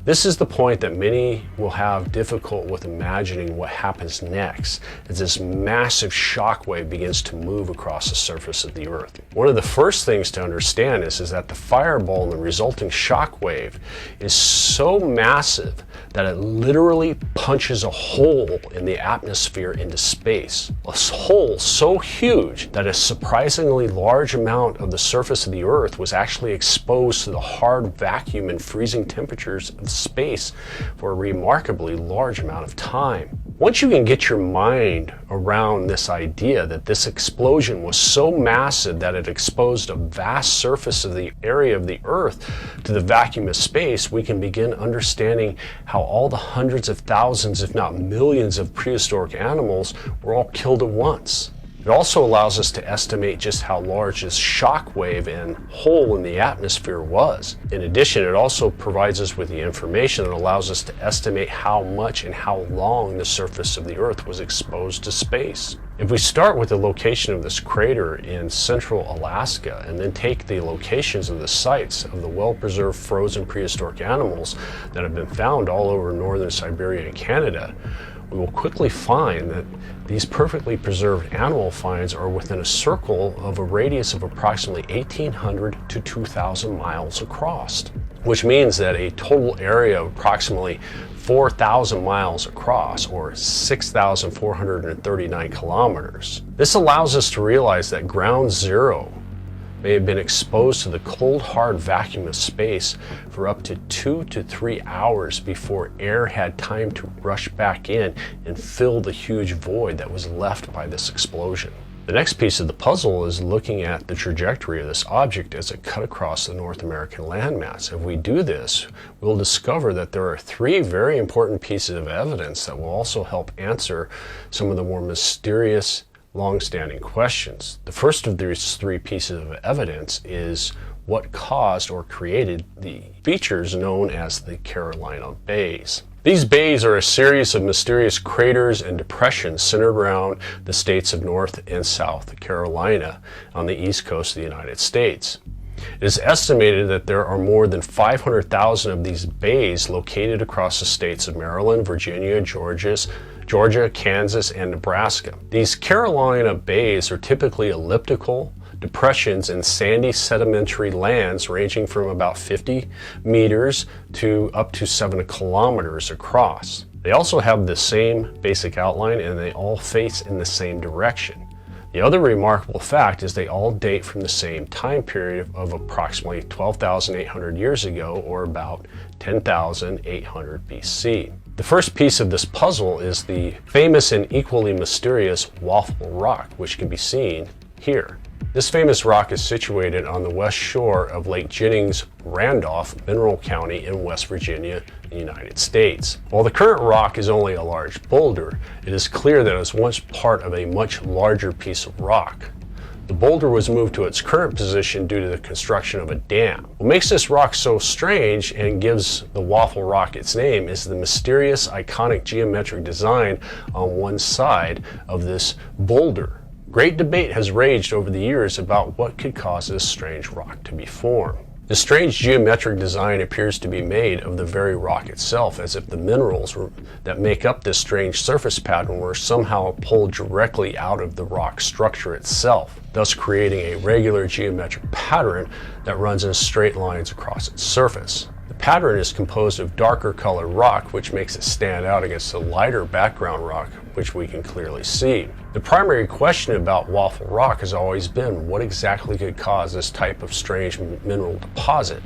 This is the point that many will have difficult with imagining what happens next as this massive shockwave begins to move across the surface of the Earth. One of the first things to understand is that the fireball and the resulting shockwave is so massive that it literally punches a hole in the atmosphere into space. A hole so huge that a surprisingly large amount of the surface of the Earth was actually exposed to the hard vacuum and freezing temperatures of space for a remarkably large amount of time. Once you can get your mind around this idea that this explosion was so massive that it exposed a vast surface of the area of the Earth to the vacuum of space, we can begin understanding how all the hundreds of thousands, if not millions, of prehistoric animals were all killed at once. It also allows us to estimate just how large this shock wave and hole in the atmosphere was. In addition, it also provides us with the information that allows us to estimate how much and how long the surface of the Earth was exposed to space. If we start with the location of this crater in central Alaska and then take the locations of the sites of the well-preserved frozen prehistoric animals that have been found all over northern Siberia and Canada, we will quickly find that these perfectly preserved animal finds are within a circle of a radius of approximately 1,800 to 2,000 miles across, which means that a total area of approximately 4,000 miles across, or 6,439 kilometers. This allows us to realize that ground zero may have been exposed to the cold, hard vacuum of space for up to 2 to 3 hours before air had time to rush back in and fill the huge void that was left by this explosion. The next piece of the puzzle is looking at the trajectory of this object as it cut across the North American landmass. If we do this, we'll discover that there are 3 very important pieces of evidence that will also help answer some of the more mysterious long-standing questions. The first of these 3 pieces of evidence is what caused or created the features known as the Carolina Bays. These bays are a series of mysterious craters and depressions centered around the states of North and South Carolina on the east coast of the United States. It is estimated that there are more than 500,000 of these bays located across the states of Maryland, Virginia, Georgia, Kansas, and Nebraska. These Carolina bays are typically elliptical, depressions in sandy sedimentary lands ranging from about 50 meters to up to 7 kilometers across. They also have the same basic outline and they all face in the same direction. The other remarkable fact is they all date from the same time period of approximately 12,800 years ago, or about 10,800 BC. The first piece of this puzzle is the famous and equally mysterious Waffle Rock, which can be seen here. This famous rock is situated on the west shore of Lake Jennings, Randolph, Mineral County in West Virginia, the United States. While the current rock is only a large boulder, it is clear that it was once part of a much larger piece of rock. The boulder was moved to its current position due to the construction of a dam. What makes this rock so strange and gives the Waffle Rock its name is the mysterious, iconic geometric design on one side of this boulder. Great debate has raged over the years about what could cause this strange rock to be formed. The strange geometric design appears to be made of the very rock itself, as if the minerals that make up this strange surface pattern were somehow pulled directly out of the rock structure itself, thus creating a regular geometric pattern that runs in straight lines across its surface. The pattern is composed of darker colored rock, which makes it stand out against the lighter background rock, which we can clearly see. The primary question about Waffle Rock has always been what exactly could cause this type of strange mineral deposit.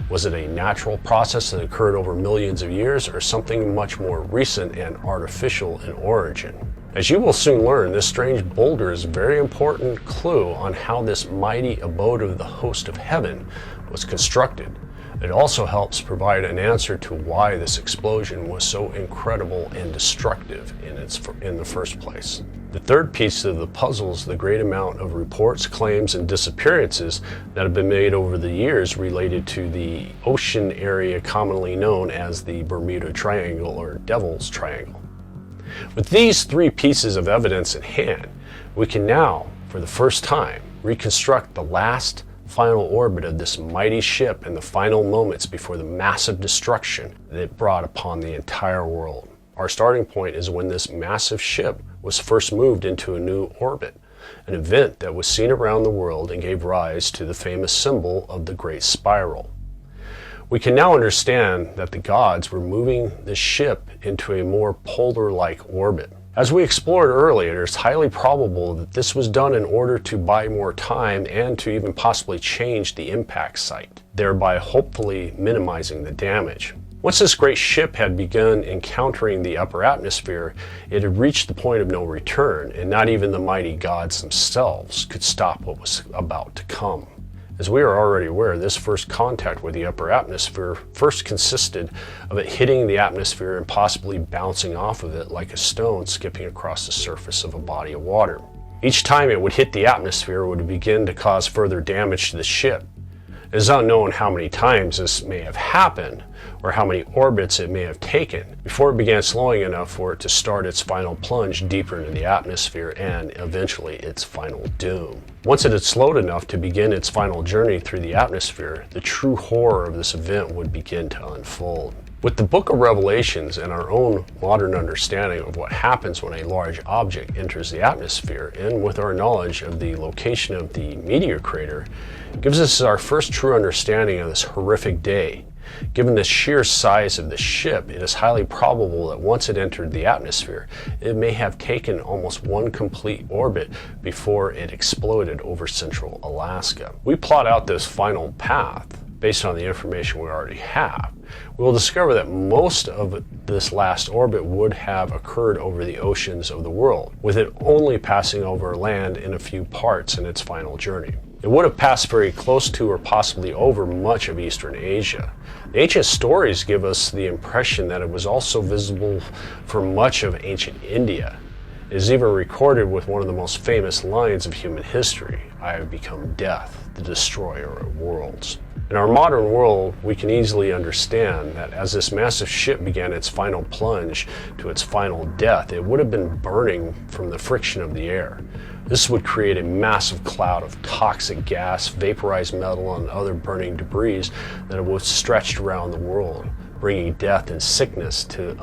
Was it a natural process that occurred over millions of years, or something much more recent and artificial in origin? As you will soon learn, this strange boulder is a very important clue on how this mighty abode of the host of heaven was constructed. It also helps provide an answer to why this explosion was so incredible and destructive in the first place. The third piece of the puzzle is the great amount of reports, claims, and disappearances that have been made over the years related to the ocean area commonly known as the Bermuda Triangle or Devil's Triangle. With these three pieces of evidence in hand, we can now, for the first time, reconstruct the last final orbit of this mighty ship and the final moments before the massive destruction that it brought upon the entire world. Our starting point is when this massive ship was first moved into a new orbit, an event that was seen around the world and gave rise to the famous symbol of the Great Spiral. We can now understand that the gods were moving the ship into a more polar-like orbit. As we explored earlier, it's highly probable that this was done in order to buy more time and to even possibly change the impact site, thereby hopefully minimizing the damage. Once this great ship had begun encountering the upper atmosphere, it had reached the point of no return, and not even the mighty gods themselves could stop what was about to come. As we are already aware, this first contact with the upper atmosphere first consisted of it hitting the atmosphere and possibly bouncing off of it like a stone skipping across the surface of a body of water. Each time it would hit the atmosphere, it would begin to cause further damage to the ship. It is unknown how many times this may have happened, or how many orbits it may have taken, before it began slowing enough for it to start its final plunge deeper into the atmosphere and eventually its final doom. Once it had slowed enough to begin its final journey through the atmosphere, the true horror of this event would begin to unfold. With the Book of Revelations and our own modern understanding of what happens when a large object enters the atmosphere, and with our knowledge of the location of the meteor crater, gives us our first true understanding of this horrific day. Given the sheer size of the ship, it is highly probable that once it entered the atmosphere, it may have taken almost one complete orbit before it exploded over central Alaska. We plot out this final path based on the information we already have. We will discover that most of this last orbit would have occurred over the oceans of the world, with it only passing over land in a few parts in its final journey. It would have passed very close to or possibly over much of Eastern Asia. The ancient stories give us the impression that it was also visible for much of ancient India. It is even recorded with one of the most famous lines of human history, "I have become death, the destroyer of worlds." In our modern world, we can easily understand that as this massive ship began its final plunge to its final death, it would have been burning from the friction of the air. This would create a massive cloud of toxic gas, vaporized metal, and other burning debris that was stretched around the world, bringing death and sickness to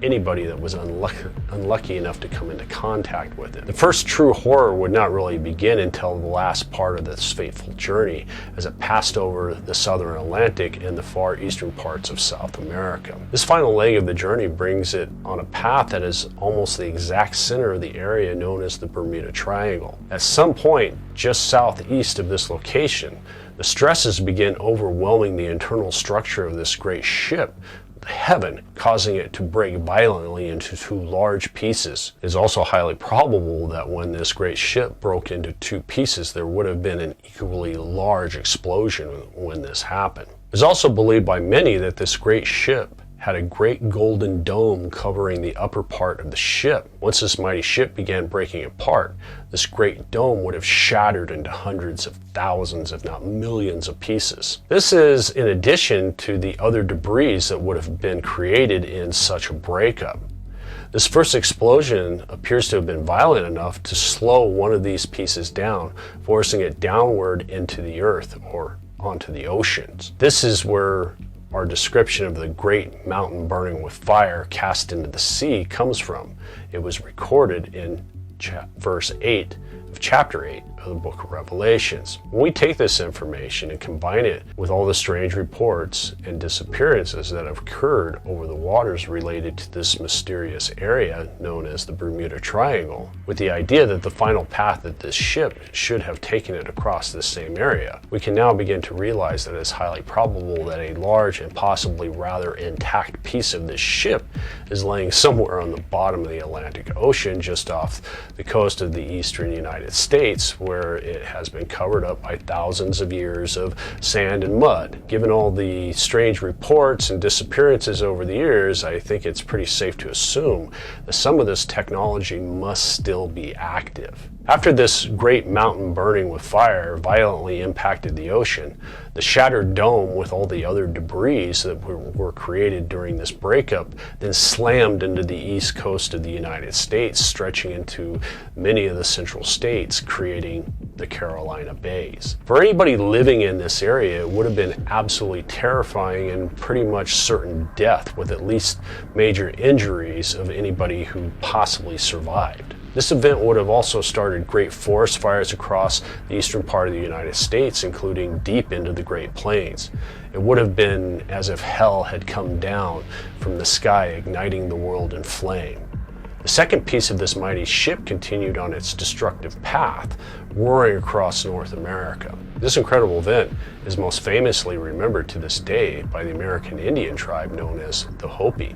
anybody that was unlucky enough to come into contact with it. The first true horror would not really begin until the last part of this fateful journey, as it passed over the southern Atlantic and the far eastern parts of South America. This final leg of the journey brings it on a path that is almost the exact center of the area known as the Bermuda Triangle. At some point just southeast of this location, the stresses begin overwhelming the internal structure of this great ship, the Heaven, causing it to break violently into two large pieces. It is also highly probable that when this great ship broke into two pieces, there would have been an equally large explosion when this happened. It is also believed by many that this great ship had a great golden dome covering the upper part of the ship. Once this mighty ship began breaking apart, this great dome would have shattered into hundreds of thousands, if not millions of pieces. This is in addition to the other debris that would have been created in such a breakup. This first explosion appears to have been violent enough to slow one of these pieces down, forcing it downward into the earth or onto the oceans. This is where our description of the great mountain burning with fire cast into the sea comes from. It was recorded in verse 8 of chapter 8 of the Book of Revelations. When we take this information and combine it with all the strange reports and disappearances that have occurred over the waters related to this mysterious area known as the Bermuda Triangle, with the idea that the final path that this ship should have taken it across this same area, we can now begin to realize that it's highly probable that a large and possibly rather intact piece of this ship is laying somewhere on the bottom of the Atlantic Ocean just off the coast of the eastern United States, where it has been covered up by thousands of years of sand and mud. Given all the strange reports and disappearances over the years, I think it's pretty safe to assume that some of this technology must still be active. After this great mountain burning with fire violently impacted the ocean, the shattered dome with all the other debris that were created during this breakup then slammed into the east coast of the United States, stretching into many of the central states, creating the Carolina Bays. For anybody living in this area, it would have been absolutely terrifying and pretty much certain death, with at least major injuries of anybody who possibly survived. This event would have also started great forest fires across the eastern part of the United States, including deep into the Great Plains. It would have been as if hell had come down from the sky, igniting the world in flame. The second piece of this mighty ship continued on its destructive path, roaring across North America. This incredible event is most famously remembered to this day by the American Indian tribe known as the Hopi.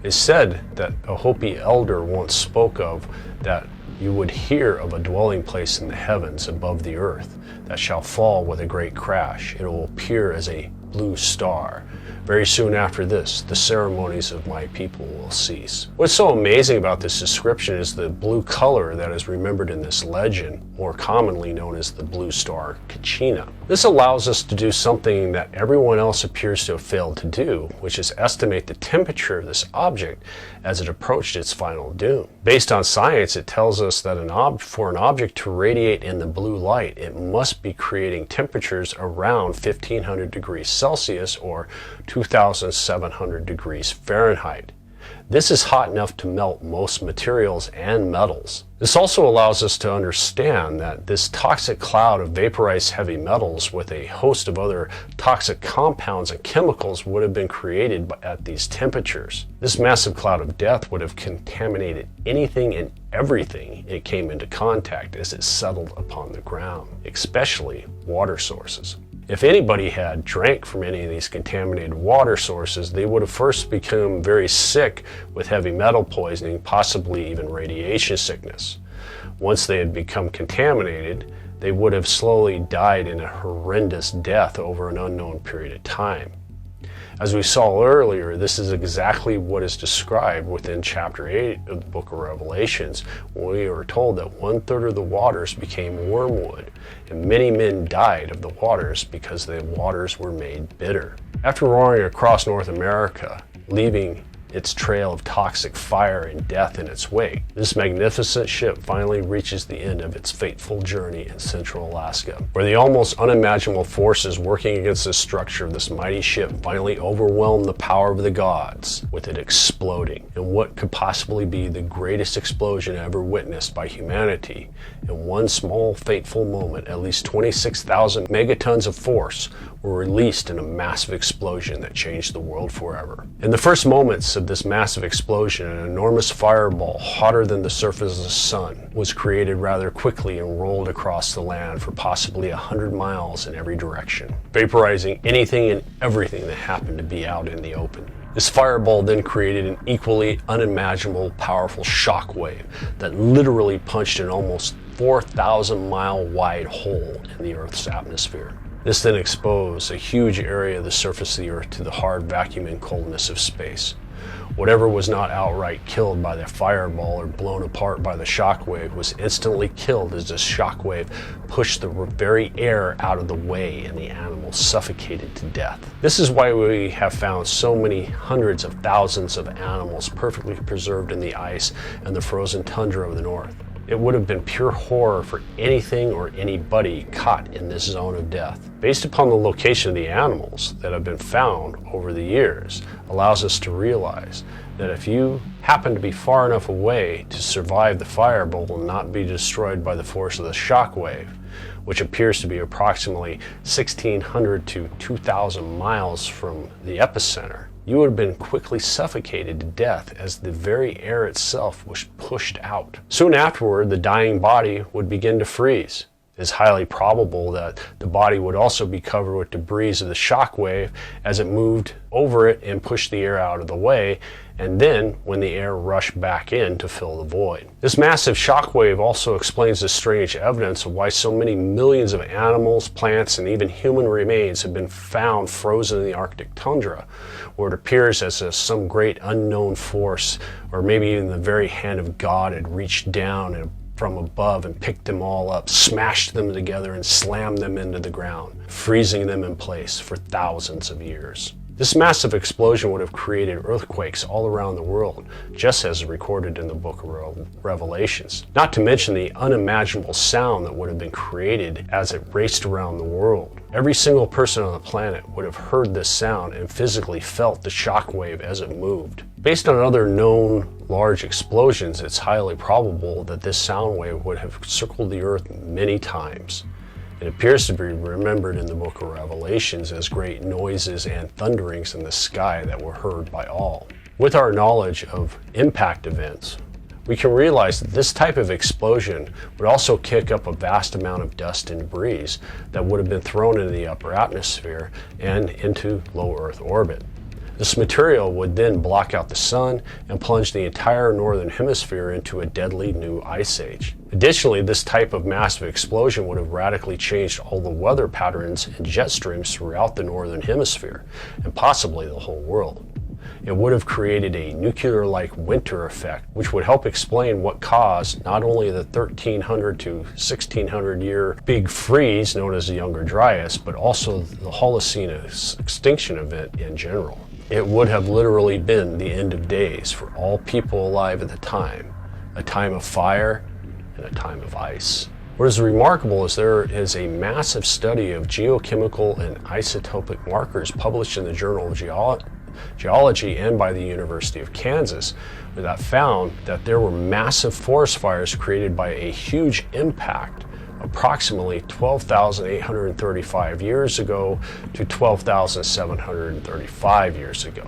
It is said that a Hopi elder once spoke of that you would hear of a dwelling place in the heavens above the earth that shall fall with a great crash. It will appear as a blue star. Very soon after this, the ceremonies of my people will cease. What's so amazing about this description is the blue color that is remembered in this legend, more commonly known as the blue star Kachina. This allows us to do something that everyone else appears to have failed to do, which is estimate the temperature of this object as it approached its final doom. Based on science, it tells us that for an object to radiate in the blue light, it must be creating temperatures around 1500 degrees Celsius or 2,700 degrees Fahrenheit. This is hot enough to melt most materials and metals. This also allows us to understand that this toxic cloud of vaporized heavy metals with a host of other toxic compounds and chemicals would have been created at these temperatures. This massive cloud of death would have contaminated anything and everything it came into contact as it settled upon the ground, especially water sources. If anybody had drank from any of these contaminated water sources, they would have first become very sick with heavy metal poisoning, possibly even radiation sickness. Once they had become contaminated, they would have slowly died in a horrendous death over an unknown period of time. As we saw earlier, this is exactly what is described within chapter 8 of the Book of Revelations, when we are told that 1/3 of the waters became wormwood, and many men died of the waters because the waters were made bitter. After roaring across North America, leaving its trail of toxic fire and death in its wake. This magnificent ship finally reaches the end of its fateful journey in central Alaska, where the almost unimaginable forces working against the structure of this mighty ship finally overwhelm the power of the gods, with it exploding in what could possibly be the greatest explosion ever witnessed by humanity. In one small fateful moment, at least 26,000 megatons of force were released in a massive explosion that changed the world forever. In the first moments of this massive explosion, an enormous fireball, hotter than the surface of the sun, was created rather quickly and rolled across the land for possibly 100 miles in every direction, vaporizing anything and everything that happened to be out in the open. This fireball then created an equally unimaginable powerful shock wave that literally punched an almost 4,000-mile wide hole in the Earth's atmosphere. This then exposed a huge area of the surface of the Earth to the hard vacuum and coldness of space. Whatever was not outright killed by the fireball or blown apart by the shockwave was instantly killed as the shockwave pushed the very air out of the way and the animals suffocated to death. This is why we have found so many hundreds of thousands of animals perfectly preserved in the ice and the frozen tundra of the north. It would have been pure horror for anything or anybody caught in this zone of death. Based upon the location of the animals that have been found over the years, allows us to realize that if you happen to be far enough away to survive the fireball and not be destroyed by the force of the shock wave, which appears to be approximately 1,600 to 2,000 miles from the epicenter, you would have been quickly suffocated to death as the very air itself was pushed out. Soon afterward, the dying body would begin to freeze. It is highly probable that the body would also be covered with debris of the shock wave as it moved over it and pushed the air out of the way, and then when the air rushed back in to fill the void. This massive shock wave also explains the strange evidence of why so many millions of animals, plants, and even human remains have been found frozen in the Arctic tundra, where it appears as if some great unknown force, or maybe even the very hand of God, had reached down and from above and picked them all up, smashed them together, and slammed them into the ground, freezing them in place for thousands of years. This massive explosion would have created earthquakes all around the world, just as recorded in the Book of Revelations. Not to mention the unimaginable sound that would have been created as it raced around the world. Every single person on the planet would have heard this sound and physically felt the shock wave as it moved. Based on other known large explosions, it's highly probable that this sound wave would have circled the Earth many times. It appears to be remembered in the Book of Revelations as great noises and thunderings in the sky that were heard by all. With our knowledge of impact events, we can realize that this type of explosion would also kick up a vast amount of dust and debris that would have been thrown into the upper atmosphere and into low Earth orbit. This material would then block out the sun and plunge the entire northern hemisphere into a deadly new ice age. Additionally, this type of massive explosion would have radically changed all the weather patterns and jet streams throughout the northern hemisphere, and possibly the whole world. It would have created a nuclear-like winter effect, which would help explain what caused not only the 1300 to 1600 year big freeze known as the Younger Dryas, but also the Holocene extinction event in general. It would have literally been the end of days for all people alive at the time, a time of fire and a time of ice. What is remarkable is there is a massive study of geochemical and isotopic markers published in the Journal of Geology and by the University of Kansas that found that there were massive forest fires created by a huge impact approximately 12,835 years ago to 12,735 years ago.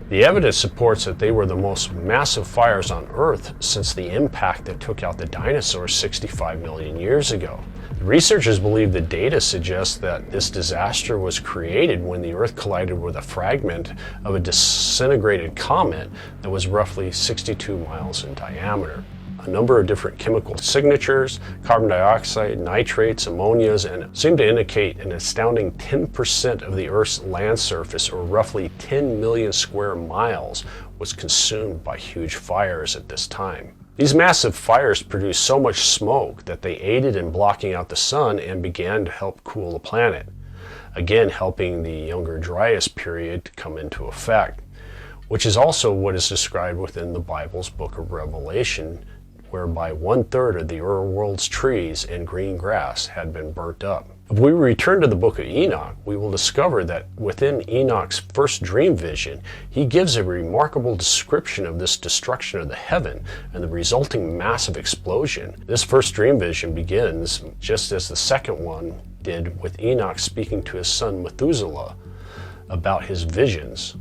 The evidence supports that they were the most massive fires on Earth since the impact that took out the dinosaurs 65 million years ago. The researchers believe the data suggests that this disaster was created when the Earth collided with a fragment of a disintegrated comet that was roughly 62 miles in diameter. A number of different chemical signatures, carbon dioxide, nitrates, ammonias, and seem to indicate an astounding 10% of the Earth's land surface, or roughly 10 million square miles, was consumed by huge fires at this time. These massive fires produced so much smoke that they aided in blocking out the sun and began to help cool the planet, again helping the Younger Dryas period to come into effect. which is also what is described within the Bible's Book of Revelation, whereby 1/3 of the world's trees and green grass had been burnt up. If we return to the Book of Enoch, we will discover that within Enoch's first dream vision, he gives a remarkable description of this destruction of the heaven and the resulting massive explosion. This first dream vision begins just as the second one did, with Enoch speaking to his son Methuselah about his visions.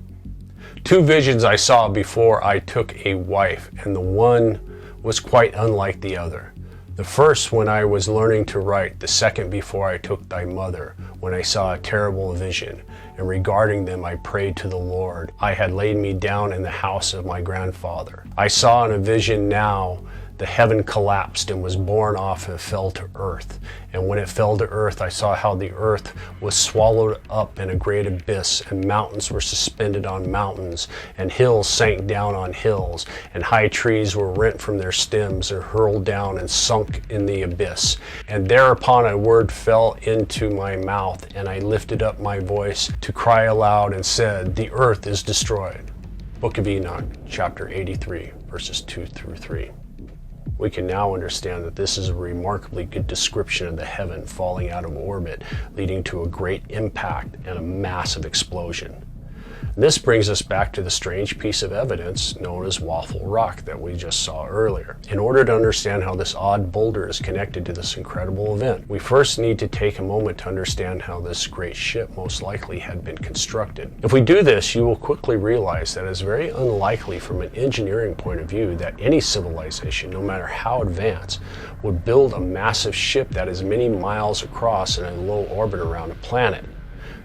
"Two visions I saw before I took a wife, and the one was quite unlike the other. The first when I was learning to write, the second before I took thy mother, when I saw a terrible vision, and regarding them I prayed to the Lord. I had laid me down in the house of my grandfather. I saw in a vision now the heaven collapsed and was borne off and fell to earth. And when it fell to earth, I saw how the earth was swallowed up in a great abyss, and mountains were suspended on mountains, and hills sank down on hills, and high trees were rent from their stems and hurled down and sunk in the abyss. And thereupon a word fell into my mouth, and I lifted up my voice to cry aloud and said, the earth is destroyed." Book of Enoch, chapter 83, verses 2 through 3. We can now understand that this is a remarkably good description of the heaven falling out of orbit, leading to a great impact and a massive explosion. This brings us back to the strange piece of evidence known as Waffle Rock that we just saw earlier. In order to understand how this odd boulder is connected to this incredible event, we first need to take a moment to understand how this great ship most likely had been constructed. If we do this, you will quickly realize that it is very unlikely from an engineering point of view that any civilization, no matter how advanced, would build a massive ship that is many miles across in a low orbit around a planet.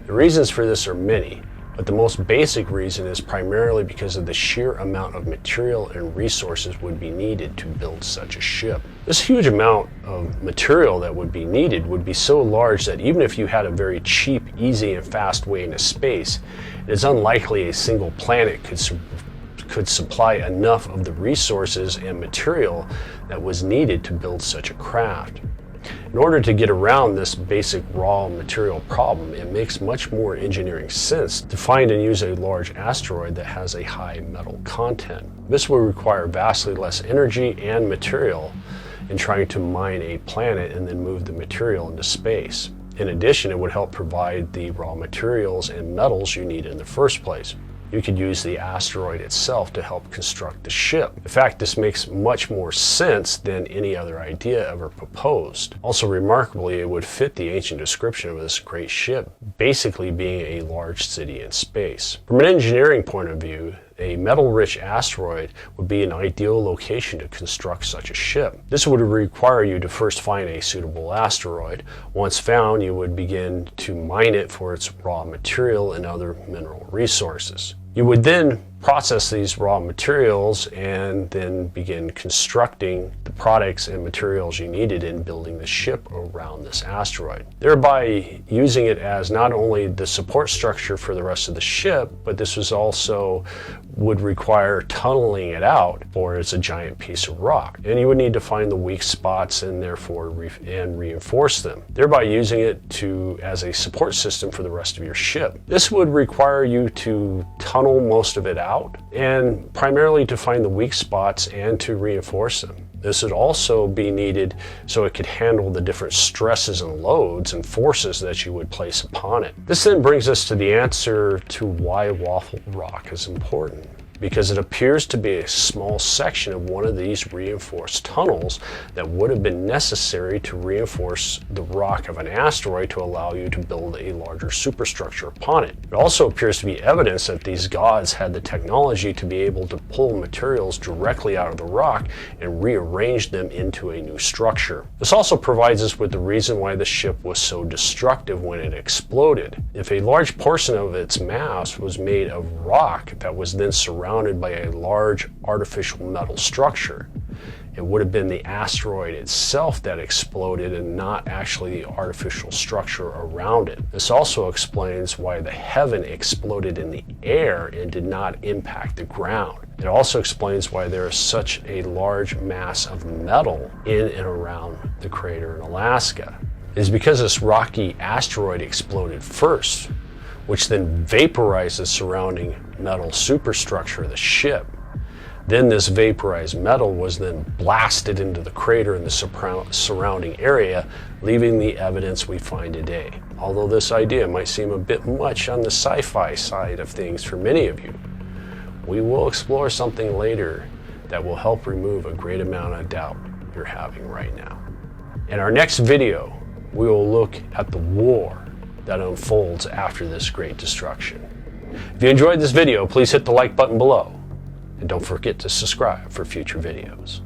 The reasons for this are many, but the most basic reason is primarily because of the sheer amount of material and resources would be needed to build such a ship. This huge amount of material that would be needed would be so large that even if you had a very cheap, easy, and fast way into space, it is unlikely a single planet could supply enough of the resources and material that was needed to build such a craft. In order to get around this basic raw material problem, it makes much more engineering sense to find and use a large asteroid that has a high metal content. This will require vastly less energy and material in trying to mine a planet and then move the material into space. In addition, it would help provide the raw materials and metals you need in the first place. You could use the asteroid itself to help construct the ship. In fact, this makes much more sense than any other idea ever proposed. Also remarkably, it would fit the ancient description of this great ship, basically being a large city in space. From an engineering point of view, a metal-rich asteroid would be an ideal location to construct such a ship. This would require you to first find a suitable asteroid. Once found, you would begin to mine it for its raw material and other mineral resources. You would then process these raw materials and then begin constructing the products and materials you needed in building the ship around this asteroid, thereby using it as not only the support structure for the rest of the ship, but this was also would require tunneling it out, for it's a giant piece of rock, and you would need to find the weak spots and therefore reinforce them, thereby using it as a support system for the rest of your ship. This would require you to tunnel most of it out, and primarily to find the weak spots and to reinforce them. This would also be needed so it could handle the different stresses and loads and forces that you would place upon it. This then brings us to the answer to why Waffle Rock is important, because it appears to be a small section of one of these reinforced tunnels that would have been necessary to reinforce the rock of an asteroid to allow you to build a larger superstructure upon it. It also appears to be evidence that these gods had the technology to be able to pull materials directly out of the rock and rearrange them into a new structure. This also provides us with the reason why the ship was so destructive when it exploded. If a large portion of its mass was made of rock that was then surrounded by a large artificial metal structure, it would have been the asteroid itself that exploded and not actually the artificial structure around it. This also explains why the heaven exploded in the air and did not impact the ground. It also explains why there is such a large mass of metal in and around the crater in Alaska. It is because this rocky asteroid exploded first, which then vaporized the surrounding metal superstructure of the ship. Then this vaporized metal was then blasted into the crater in the surrounding area, leaving the evidence we find today. Although this idea might seem a bit much on the sci-fi side of things for many of you, we will explore something later that will help remove a great amount of doubt you're having right now. In our next video, we will look at the war that unfolds after this great destruction. If you enjoyed this video, please hit the like button below. And don't forget to subscribe for future videos.